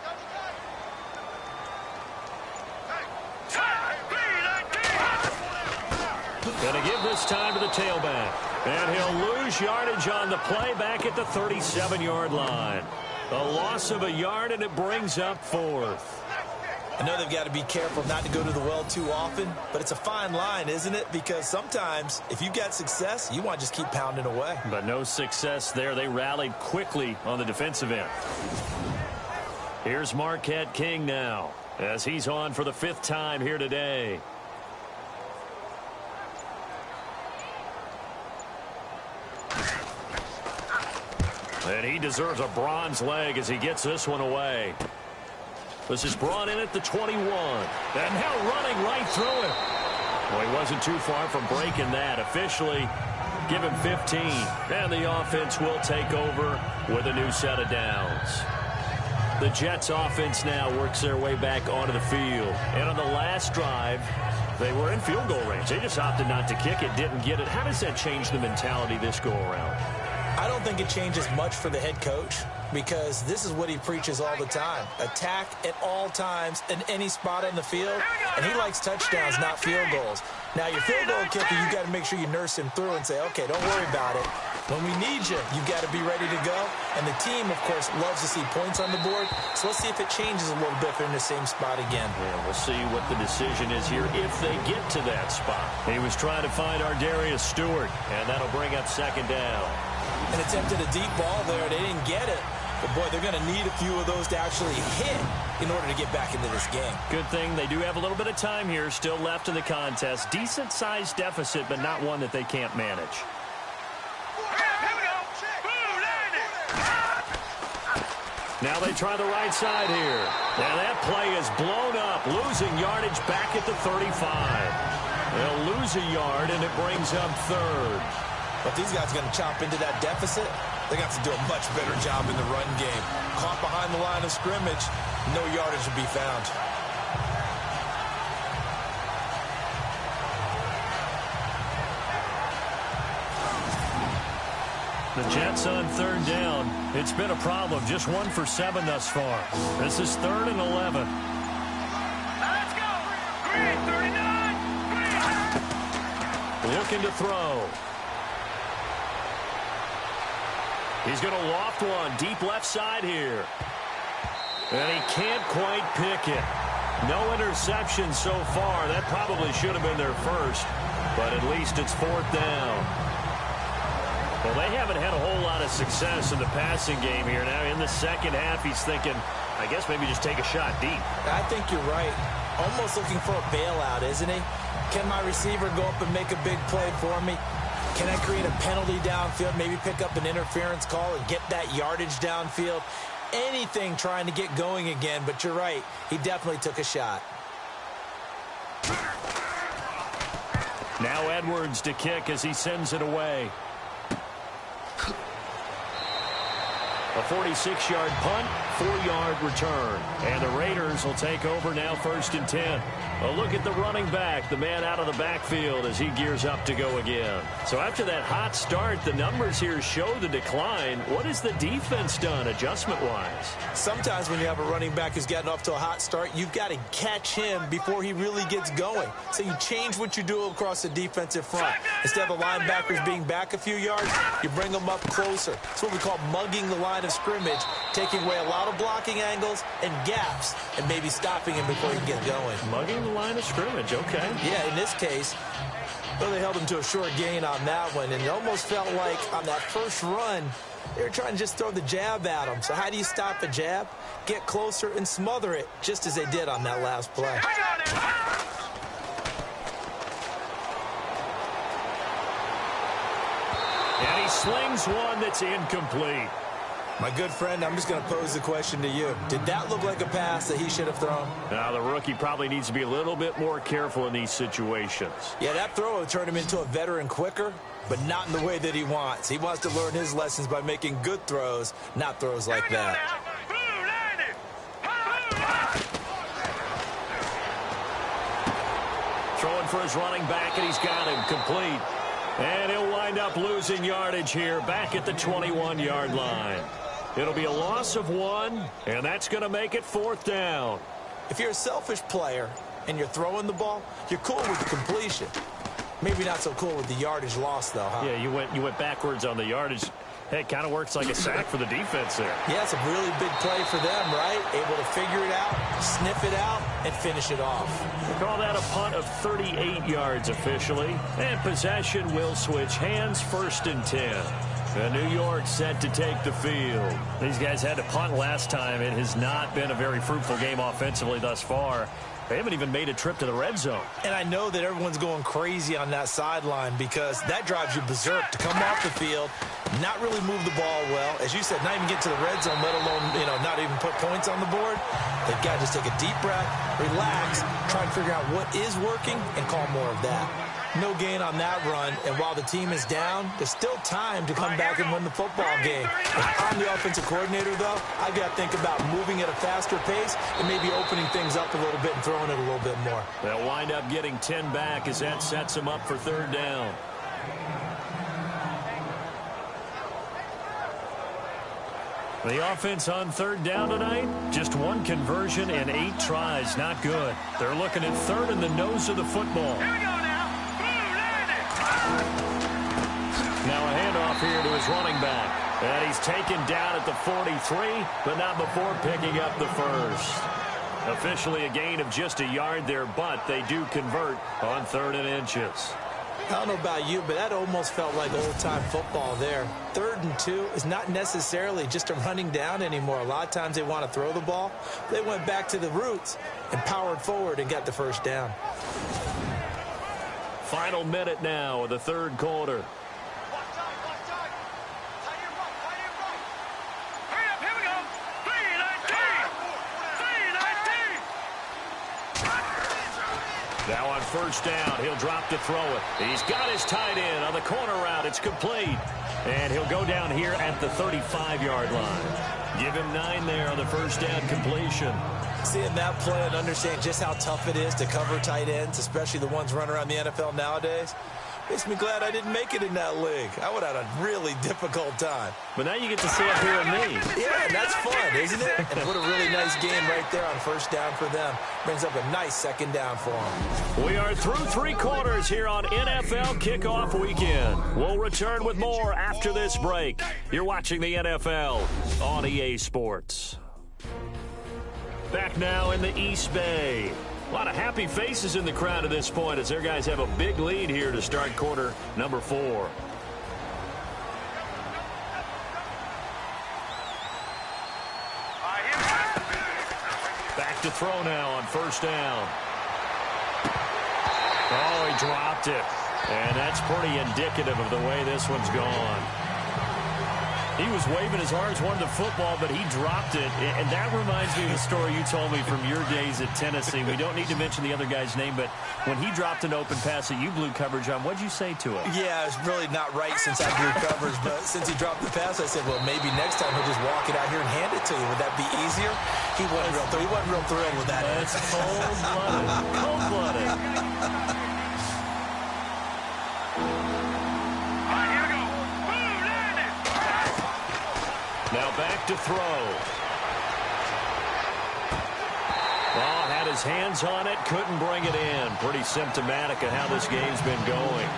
Going to give this time to the tailback. And he'll lose yardage on the play back at the 37-yard line. A loss of a yard, and it brings up fourth. I know they've got to be careful not to go to the well too often, but it's a fine line, isn't it? Because sometimes, if you've got success, you want to just keep pounding away. But no success there. They rallied quickly on the defensive end. Here's Marquette King now, as he's on for the 5th time here today. And he deserves a bronze leg as he gets this one away. This is brought in at the 21. And now running right through it. Well, he wasn't too far from breaking that. Officially, give him 15. And the offense will take over with a new set of downs. The Jets offense now works their way back onto the field. And on the last drive, they were in field goal range. They just opted not to kick it, didn't get it. How does that change the mentality this go around? I don't think it changes much for the head coach because this is what he preaches all the time. Attack at all times in any spot on the field, and he likes touchdowns, not field goals. Now, your field goal kicker, you got to make sure you nurse him through and say, okay, don't worry about it. When we need you, you've got to be ready to go. And the team, of course, loves to see points on the board. So let's see if it changes a little bit if they're in the same spot again. Yeah, we'll see what the decision is here if they get to that spot. He was trying to find Ardarius Stewart, and that'll bring up second down. And attempted a deep ball there. They didn't get it. But, boy, they're going to need a few of those to actually hit in order to get back into this game. Good thing they do have a little bit of time here still left in the contest. Decent-sized deficit, but not one that they can't manage. Here we go. Blue landing. Now they try the right side here. And that play is blown up, losing yardage back at the 35. They'll lose a yard, and it brings up third. But these guys are going to chop into that deficit. They're going to have to do a much better job in the run game. Caught behind the line of scrimmage, no yardage to be found. The Jets on third down. It's been a problem. Just 1 for 7 thus far. This is 3rd and 11. Now let's go. Green 39. Green. Looking to throw. He's going to loft one deep left side here. And he can't quite pick it. No interception so far. That probably should have been their first. But at least it's 4th down. Well, they haven't had a whole lot of success in the passing game here. Now in the second half, he's thinking, I guess maybe just take a shot deep. I think you're right. Almost looking for a bailout, isn't he? Can my receiver go up and make a big play for me? Can I create a penalty downfield, maybe pick up an interference call and get that yardage downfield? Anything trying to get going again, but you're right. He definitely took a shot. Now Edwards to kick as he sends it away. A 46-yard punt, 4-yard return. And the Raiders will take over now 1st and 10. A look at the running back, the man out of the backfield as he gears up to go again. So after that hot start, the numbers here show the decline. What has the defense done adjustment-wise? Sometimes when you have a running back who's gotten off to a hot start, you've got to catch him before he really gets going. So you change what you do across the defensive front. Instead of the linebackers being back a few yards, you bring them up closer. It's what we call mugging the line of scrimmage, taking away a lot of blocking angles and gaps and maybe stopping him before he can get going. Mugging the line of scrimmage, okay. Yeah, in this case, well, they held him to a short gain on that one, and it almost felt like on that first run, They were trying to just throw the jab at him. So how do you stop a jab? Get closer and smother it, just as they did on that last play. And he slings one that's incomplete. My good friend, I'm just going to pose the question to you. Did that look like a pass that he should have thrown? Now, the rookie probably needs to be a little bit more careful in these situations. Yeah, that throw would turn him into a veteran quicker, but not in the way that he wants. He wants to learn his lessons by making good throws, not throws like that. Throwing for his running back, and he's got him complete. And he'll wind up losing yardage here back at the 21-yard line. It'll be a loss of 1, and that's going to make it 4th down. If you're a selfish player and you're throwing the ball, you're cool with the completion. Maybe not so cool with the yardage loss, though, huh? Yeah, you went backwards on the yardage. Hey, it kind of works like a sack for the defense there. Yeah, it's a really big play for them, right? Able to figure it out, sniff it out, and finish it off. We'll call that a punt of 38 yards officially. And possession will switch hands, 1st and 10. And New York set to take the field. These guys had to punt last time. It has not been a very fruitful game offensively thus far. They haven't even made a trip to the red zone. And I know that everyone's going crazy on that sideline because that drives you berserk to come off the field, not really move the ball well. As you said, not even get to the red zone, let alone, not even put points on the board. They've got to just take a deep breath, relax, try and figure out what is working, and call more of that. No gain on that run, and while the team is down, there's still time to come back and win the football game. If I'm the offensive coordinator, though, I've got to think about moving at a faster pace and maybe opening things up a little bit and throwing it a little bit more. They'll wind up getting 10 back as that sets them up for 3rd down. The offense on 3rd down tonight, just 1 conversion and 8 tries. Not good. They're looking at 3rd in the nose of the football. Here we go now. Now a handoff here to his running back. And he's taken down at the 43, but not before picking up the 1st. Officially a gain of just a yard there, but they do convert on 3rd and inches. I don't know about you, but that almost felt like old-time football there. 3rd and 2 is not necessarily just a running down anymore. A lot of times they want to throw the ball. They went back to the roots and powered forward and got the 1st down. Final minute now of the 3rd quarter. Now on 1st down, he'll drop to throw it. He's got his tight end on the corner route. It's complete. And he'll go down here at the 35-yard line. Give him 9 there on the 1st down completion. Seeing that play and understand just how tough it is to cover tight ends, especially the ones running around the NFL nowadays, makes me glad I didn't make it in that league. I would have had a really difficult time. But now you get to sit up here and me. Yeah, and that's fun, isn't it? And what a really nice game right there on 1st down for them. Brings up a nice 2nd down for them. We are through 3 quarters here on NFL Kickoff Weekend. We'll return with more after this break. You're watching the NFL on EA Sports. Back now in the East Bay. A lot of happy faces in the crowd at this point as their guys have a big lead here to start quarter number 4. Back to throw now on 1st down. Oh, he dropped it. And that's pretty indicative of the way this one's gone. He was waving his arms, wanted the football, but he dropped it. And that reminds me of the story you told me from your days at Tennessee. We don't need to mention the other guy's name, but when he dropped an open pass that you blew coverage on, what'd you say to him? Yeah, it's really not right since I blew coverage, but since he dropped the pass, I said, well, maybe next time he'll just walk it out here and hand it to you. Would that be easier? He wasn't real thrilled with that. That's cold-blooded. Cold-blooded. Now back to throw. Oh, had his hands on it, couldn't bring it in. Pretty symptomatic of how this game's been going.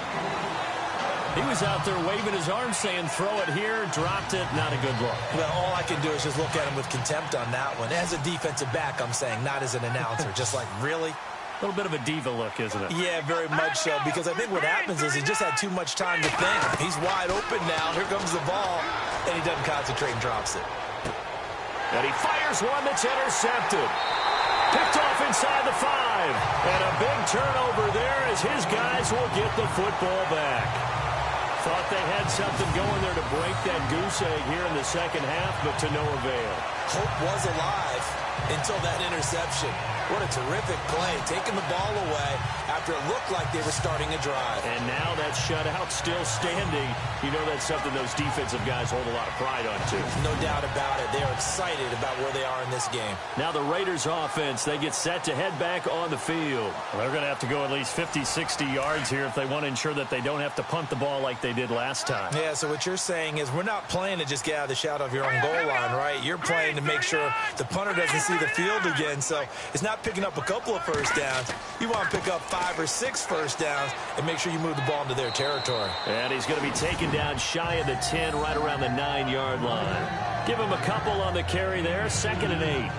He was out there waving his arms saying, throw it here, dropped it, not a good look. Well, all I can do is just look at him with contempt on that one. As a defensive back, I'm saying, not as an announcer. Just like, really? A little bit of a diva look, isn't it? Yeah, very much so, because I think what happens is he just had too much time to think. He's wide open now. Here comes the ball. and he doesn't concentrate and drops it. And he fires one that's intercepted. Picked off inside the 5. And a big turnover there as his guys will get the football back. Thought they had something going there to break that goose egg here in the second half, but to no avail. Hope was alive until that interception. What a terrific play, taking the ball away after it looked like they were starting a drive. And now that shutout still standing. You know that's something those defensive guys hold a lot of pride on, too. No doubt about it. They're excited about where they are in this game. Now the Raiders offense, they get set to head back on the field. Well, they're going to have to go at least 50, 60 yards here if they want to ensure that they don't have to punt the ball like they did last time. Yeah, so what you're saying is we're not playing to just get out of the shadow of your own goal line, right? You're playing to make sure the punter doesn't see the field again. So it's not picking up a couple of first downs. You want to pick up 5 or 6 first downs and make sure you move the ball into their territory. And he's going to be taken down shy of the 10, right around the 9-yard line. Give him a couple on the carry there, 2nd and 8.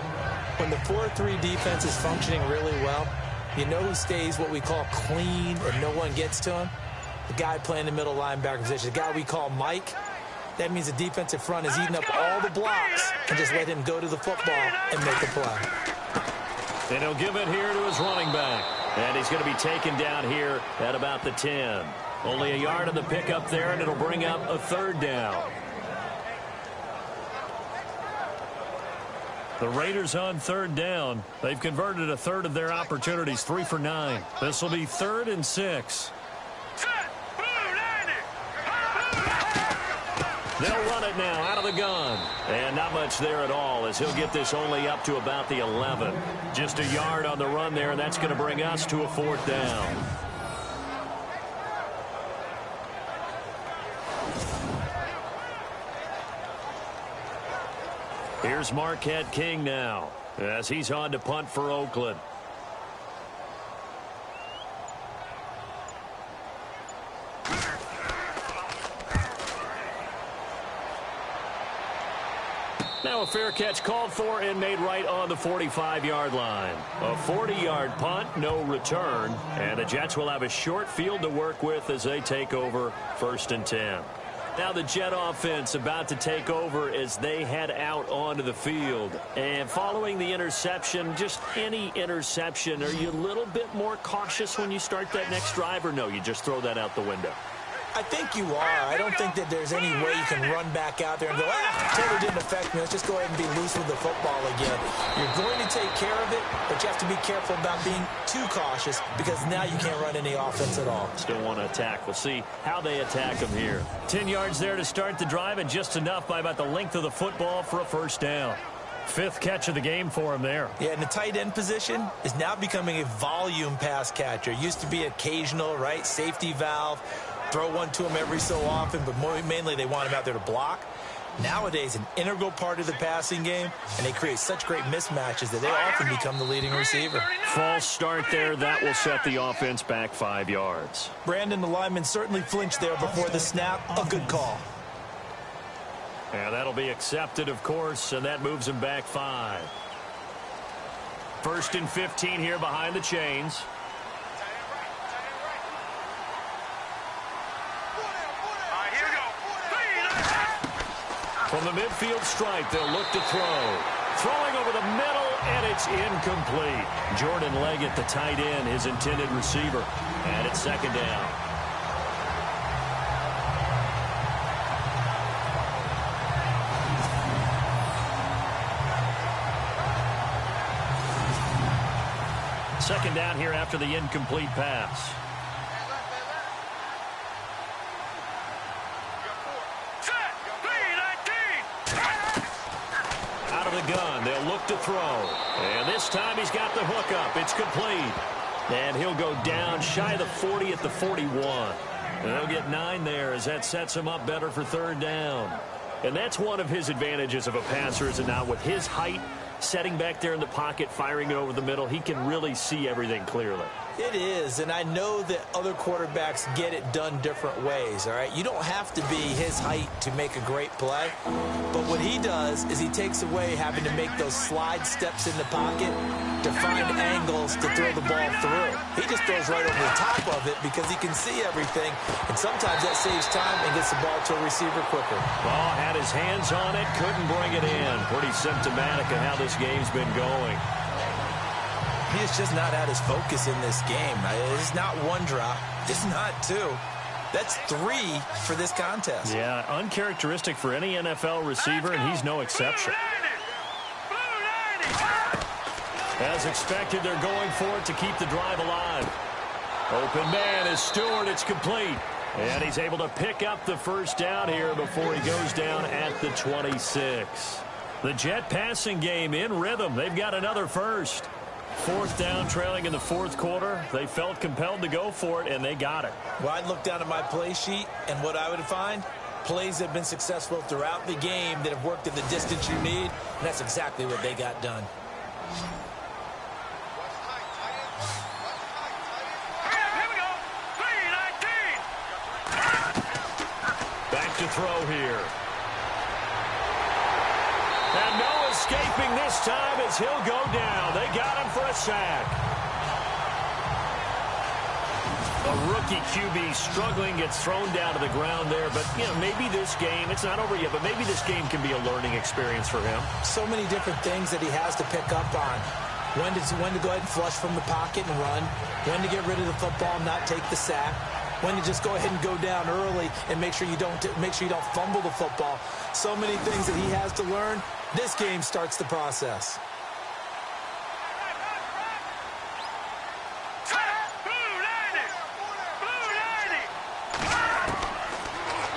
When the 4-3 defense is functioning really well, you know who stays what we call clean and no one gets to him? The guy playing the middle linebacker position, the guy we call Mike. That means the defensive front is eating up all the blocks and just let him go to the football and make a play. And he'll give it here to his running back. And he's going to be taken down here at about the 10. Only a yard on the pickup there, and it'll bring up a 3rd down. The Raiders on 3rd down. They've converted a third of their opportunities, 3 for 9. This will be 3rd and 6. They'll run it now out of the gun. And not much there at all as he'll get this only up to about the 11. Just a yard on the run there, and that's going to bring us to a 4th down. Here's Marquette King now as he's on to punt for Oakland. Now a fair catch called for and made right on the 45-yard line. A 40-yard punt, no return. And the Jets will have a short field to work with as they take over 1st and 10. Now the Jet offense about to take over as they head out onto the field. And following the interception, just any interception, are you a little bit more cautious when you start that next drive, or no, you just throw that out the window? I think you are. I don't think that there's any way you can run back out there and go, totally didn't affect me. Let's just go ahead and be loose with the football again. You're going to take care of it, but you have to be careful about being too cautious because now you can't run any offense at all. Still want to attack. We'll see how they attack them here. 10 yards there to start the drive, and just enough by about the length of the football for a 1st down. 5th catch of the game for him there. Yeah, and the tight end position is now becoming a volume pass catcher. Used to be occasional, right? Safety valve. Throw one to him every so often, but mainly they want him out there to block. Nowadays, an integral part of the passing game, and they create such great mismatches that they often become the leading receiver. False start there. That will set the offense back 5 yards. Brandon, the lineman, certainly flinched there before the snap. A good call. And that'll be accepted, of course, and that moves him back 5. 1st and 15 here behind the chains. From the midfield stripe, they'll look to throw. Throwing over the middle, and it's incomplete. Jordan Leggett, the tight end, his intended receiver. And it's 2nd down. Second down here after the incomplete pass. Gun. They'll look to throw. And this time he's got the hook up. It's complete. And he'll go down shy of the 40 at the 41. And they'll get 9 there as that sets him up better for 3rd down. And that's one of his advantages of a passer, is it not? With his height, setting back there in the pocket, firing it over the middle, he can really see everything clearly. It is, and I know that other quarterbacks get it done different ways, all right? You don't have to be his height to make a great play, but what he does is he takes away having to make those slide steps in the pocket to find angles to throw the ball through. He just throws right over the top of it because he can see everything, and sometimes that saves time and gets the ball to a receiver quicker. Ball had his hands on it, couldn't bring it in. Pretty symptomatic of how this game's been going. He has just not had his focus in this game. It's not one drop. It's not two. That's 3 for this contest. Yeah, uncharacteristic for any NFL receiver, and he's no exception. As expected, they're going for it to keep the drive alive. Open man is Stewart. It's complete. And he's able to pick up the first down here before he goes down at the 26. The Jet passing game in rhythm. They've got another first. 4th down, trailing in the 4th quarter. They felt compelled to go for it, and they got it. Well, I'd look down at my play sheet, and what I would find, plays that have been successful throughout the game that have worked at the distance you need, and that's exactly what they got done. Here we go. 3-19. Back to throw here. And no escaping this time as he'll go down. They got him for a sack. A rookie QB struggling, gets thrown down to the ground there. But, you know, maybe this game, it's not over yet, but maybe this game can be a learning experience for him. So many different things that he has to pick up on. When to go ahead and flush from the pocket and run. When to get rid of the football and not take the sack. When to just go ahead and go down early and make sure you don't fumble the football. So many things that he has to learn. This game starts the process.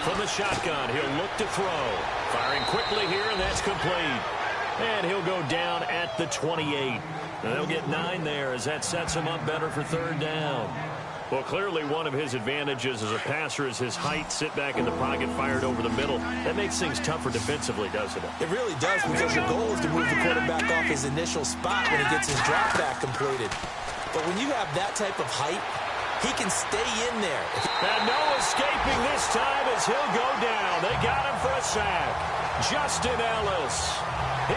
From the shotgun, he'll look to throw. Firing quickly here, and that's complete. And he'll go down at the 28. And they'll get 9 there as that sets him up better for 3rd down. Well, clearly one of his advantages as a passer is his height. Sit back in the pocket, fired over the middle. That makes things tougher defensively, doesn't it? It really does, because your goal is to move the quarterback off his initial spot when he gets his drop back completed. But when you have that type of height, he can stay in there. And no escaping this time as he'll go down. They got him for a sack. Justin Ellis.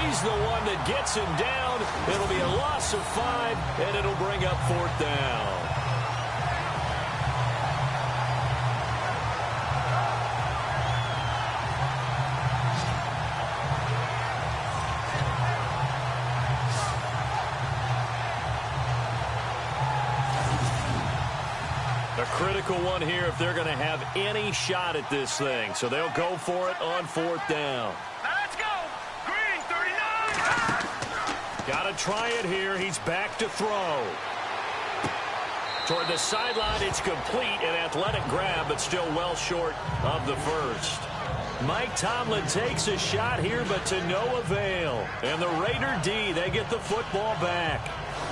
He's the one that gets him down. It'll be a loss of 5, and it'll bring up 4th down. A critical one here if they're going to have any shot at this thing. So they'll go for it on 4th down. Let's go. Green 39. Got to try it here. He's back to throw. Toward the sideline, it's complete. An athletic grab, but still well short of the first. Mike Tomlin takes a shot here, but to no avail. And the Raider D, they get the football back.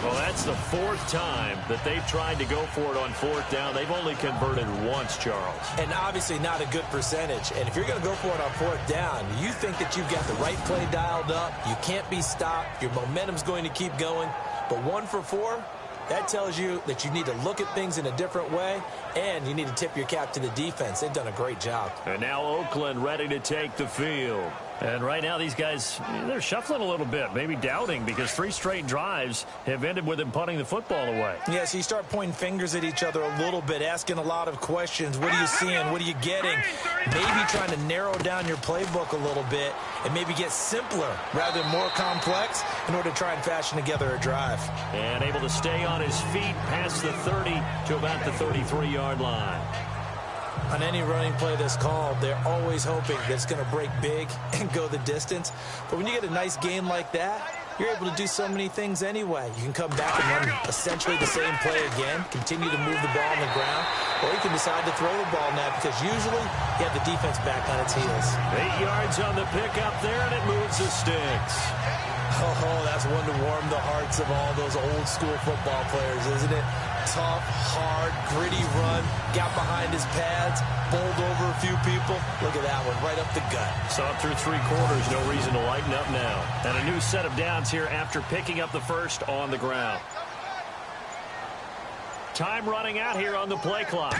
Well, that's the 4th time that they've tried to go for it on 4th down. They've only converted once, Charles. And obviously not a good percentage. And if you're going to go for it on 4th down, you think that you've got the right play dialed up. You can't be stopped. Your momentum's going to keep going. But 1 for 4, that tells you that you need to look at things in a different way, and you need to tip your cap to the defense. They've done a great job. And now Oakland ready to take the field. And right now these guys, they're shuffling a little bit, maybe doubting, because 3 straight drives have ended with them punting the football away. Yeah, so you start pointing fingers at each other a little bit, asking a lot of questions. What are you seeing? What are you getting? Maybe trying to narrow down your playbook a little bit and maybe get simpler rather than more complex in order to try and fashion together a drive. And able to stay on his feet past the 30 to about the 33-yard line. On any running play that's called, they're always hoping that it's going to break big and go the distance. But when you get a nice gain like that, you're able to do so many things anyway. You can come back and run essentially the same play again, continue to move the ball on the ground, or you can decide to throw the ball now because usually you have the defense back on its heels. 8 yards on the pickup there, and it moves the sticks. Oh, that's one to warm the hearts of all those old school football players, isn't it? Tough, hard, gritty run, got behind his pads, bowled over a few people. Look at that one, right up the gut. Saw it through 3 quarters, no reason to lighten up now. And a new set of downs here after picking up the first on the ground. Time running out here on the play clock.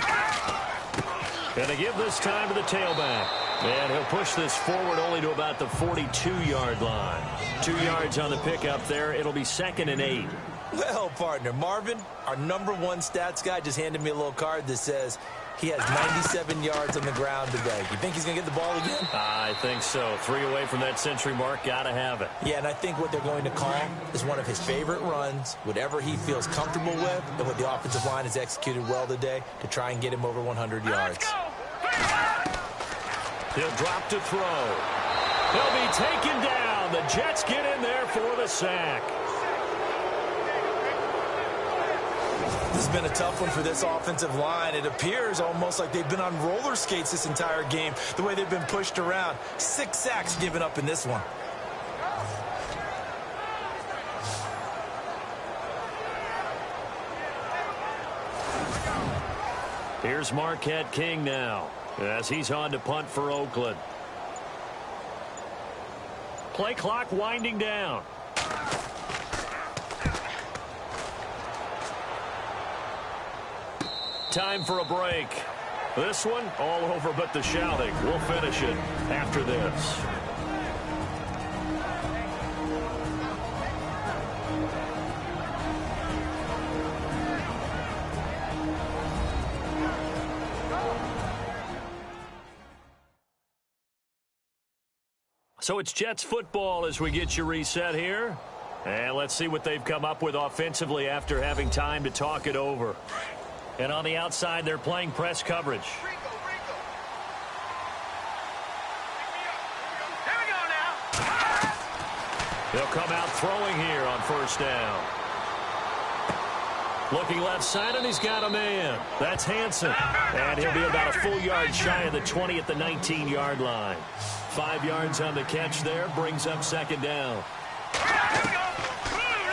And they give this time to the tailback. And he'll push this forward only to about the 42-yard line. 2 yards on the pickup there. It'll be 2nd and 8. Well, partner, Marvin, our #1 stats guy, just handed me a little card that says he has 97 yards on the ground today. You think he's going to get the ball again? I think so. 3 away from that century mark. Got to have it. Yeah, and I think what they're going to call is one of his favorite runs, whatever he feels comfortable with, and what the offensive line has executed well today to try and get him over 100 yards. He'll drop to throw. He'll be taken down. The Jets get in there for the sack. This has been a tough one for this offensive line. It appears almost like they've been on roller skates this entire game, the way they've been pushed around. 6 sacks given up in this one. Here's Marquette King now, as he's on to punt for Oakland. Play clock winding down. Time for a break. This one, all over but the shouting. We'll finish it after this. So it's Jets football as we get you reset here. And let's see what they've come up with offensively after having time to talk it over. And on the outside, they're playing press coverage. Here we go now. They'll come out throwing here on 1st down. Looking left side, and he's got a man. That's Hansen. And he'll be about a full yard shy of the 20 at the 19-yard line. 5 yards on the catch there, brings up 2nd down.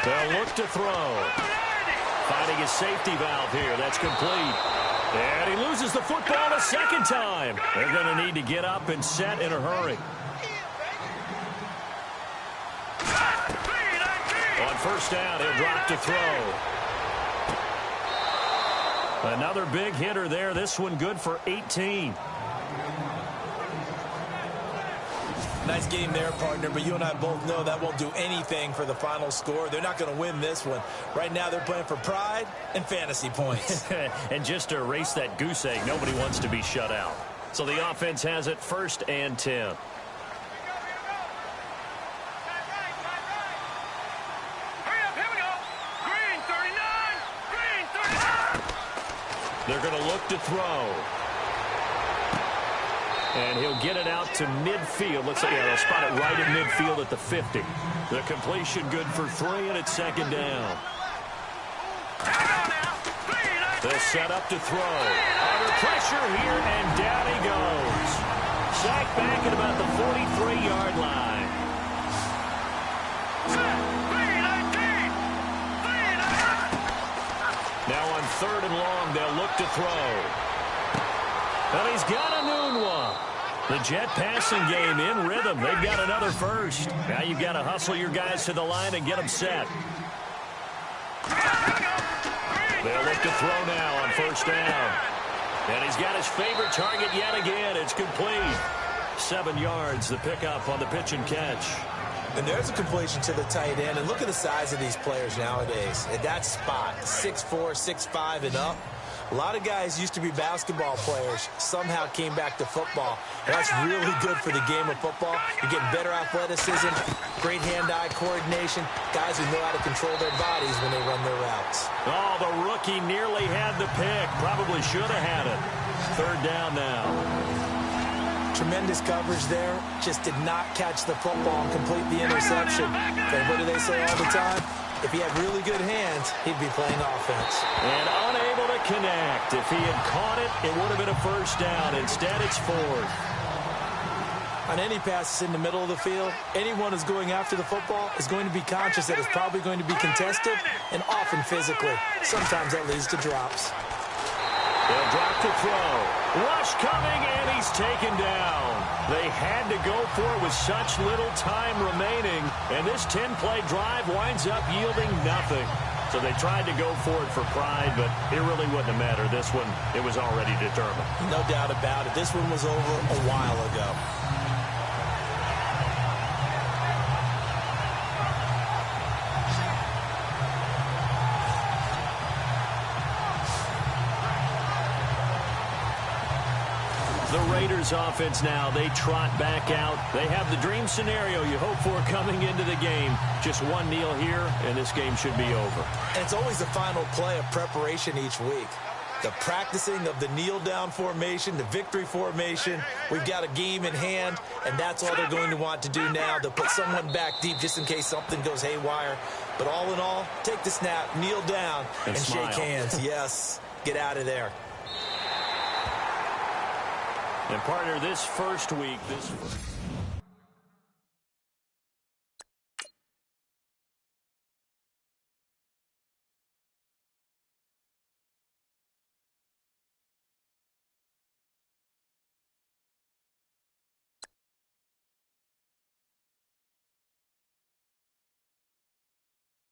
They'll look to throw. Finding his safety valve here. That's complete. And he loses the football a 2nd time. They're going to need to get up and set in a hurry. On 1st down, he'll drop to throw. Another big hitter there. This one good for 18. Nice game there, partner, but you and I both know that won't do anything for the final score. They're not going to win this one. Right now, they're playing for pride and fantasy points. And just to erase that goose egg, nobody wants to be shut out. So the offense has it 1st and 10. Hurry up, here we go. Green 39. Green 39. They're going to look to throw. And he'll get it out to midfield. Looks like they'll spot it right in midfield at the 50. The completion good for 3, and it's 2nd down. They'll set up to throw. Under pressure here, and down he goes. Sacked back at about the 43-yard line. Now on 3rd and long, they'll look to throw. And he's got a noon one. The Jet passing game in rhythm. They've got another first. Now you've got to hustle your guys to the line and get them set. They'll look to throw now on 1st down. And he's got his favorite target yet again. It's complete. 7 yards, the pickup on the pitch and catch. And there's a completion to the tight end. And look at the size of these players nowadays. At that spot, 6'4", 6'5", and up. A lot of guys used to be basketball players, somehow came back to football. And that's really good for the game of football. You're getting better athleticism, great hand-eye coordination, guys who know how to control their bodies when they run their routes. Oh, the rookie nearly had the pick. Probably should have had it. 3rd down now. Tremendous coverage there. Just did not catch the football and complete the interception. And what do they say all the time? If he had really good hands, he'd be playing offense. And unable to connect. If he had caught it, it would have been a 1st down. Instead, it's 4th. On any passes in the middle of the field, anyone who's going after the football is going to be conscious that it's probably going to be contested and often physically. Sometimes that leads to drops. They'll drop to throw. Rush coming, and he's taken down. They had to go for it with such little time remaining, and this 10-play drive winds up yielding nothing. So they tried to go for it for pride, but it really wouldn't have mattered. This one, it was already determined. No doubt about it. This one was over a while ago. The Raiders offense now, they trot back out. They have the dream scenario you hope for coming into the game. Just one kneel here, and this game should be over. And it's always the final play of preparation each week. The practicing of the kneel-down formation, the victory formation. We've got a game in hand, and that's all they're going to want to do now. They'll put someone back deep just in case something goes haywire. But all in all, take the snap, kneel down, and shake hands. Yes, get out of there. And partner, this first week,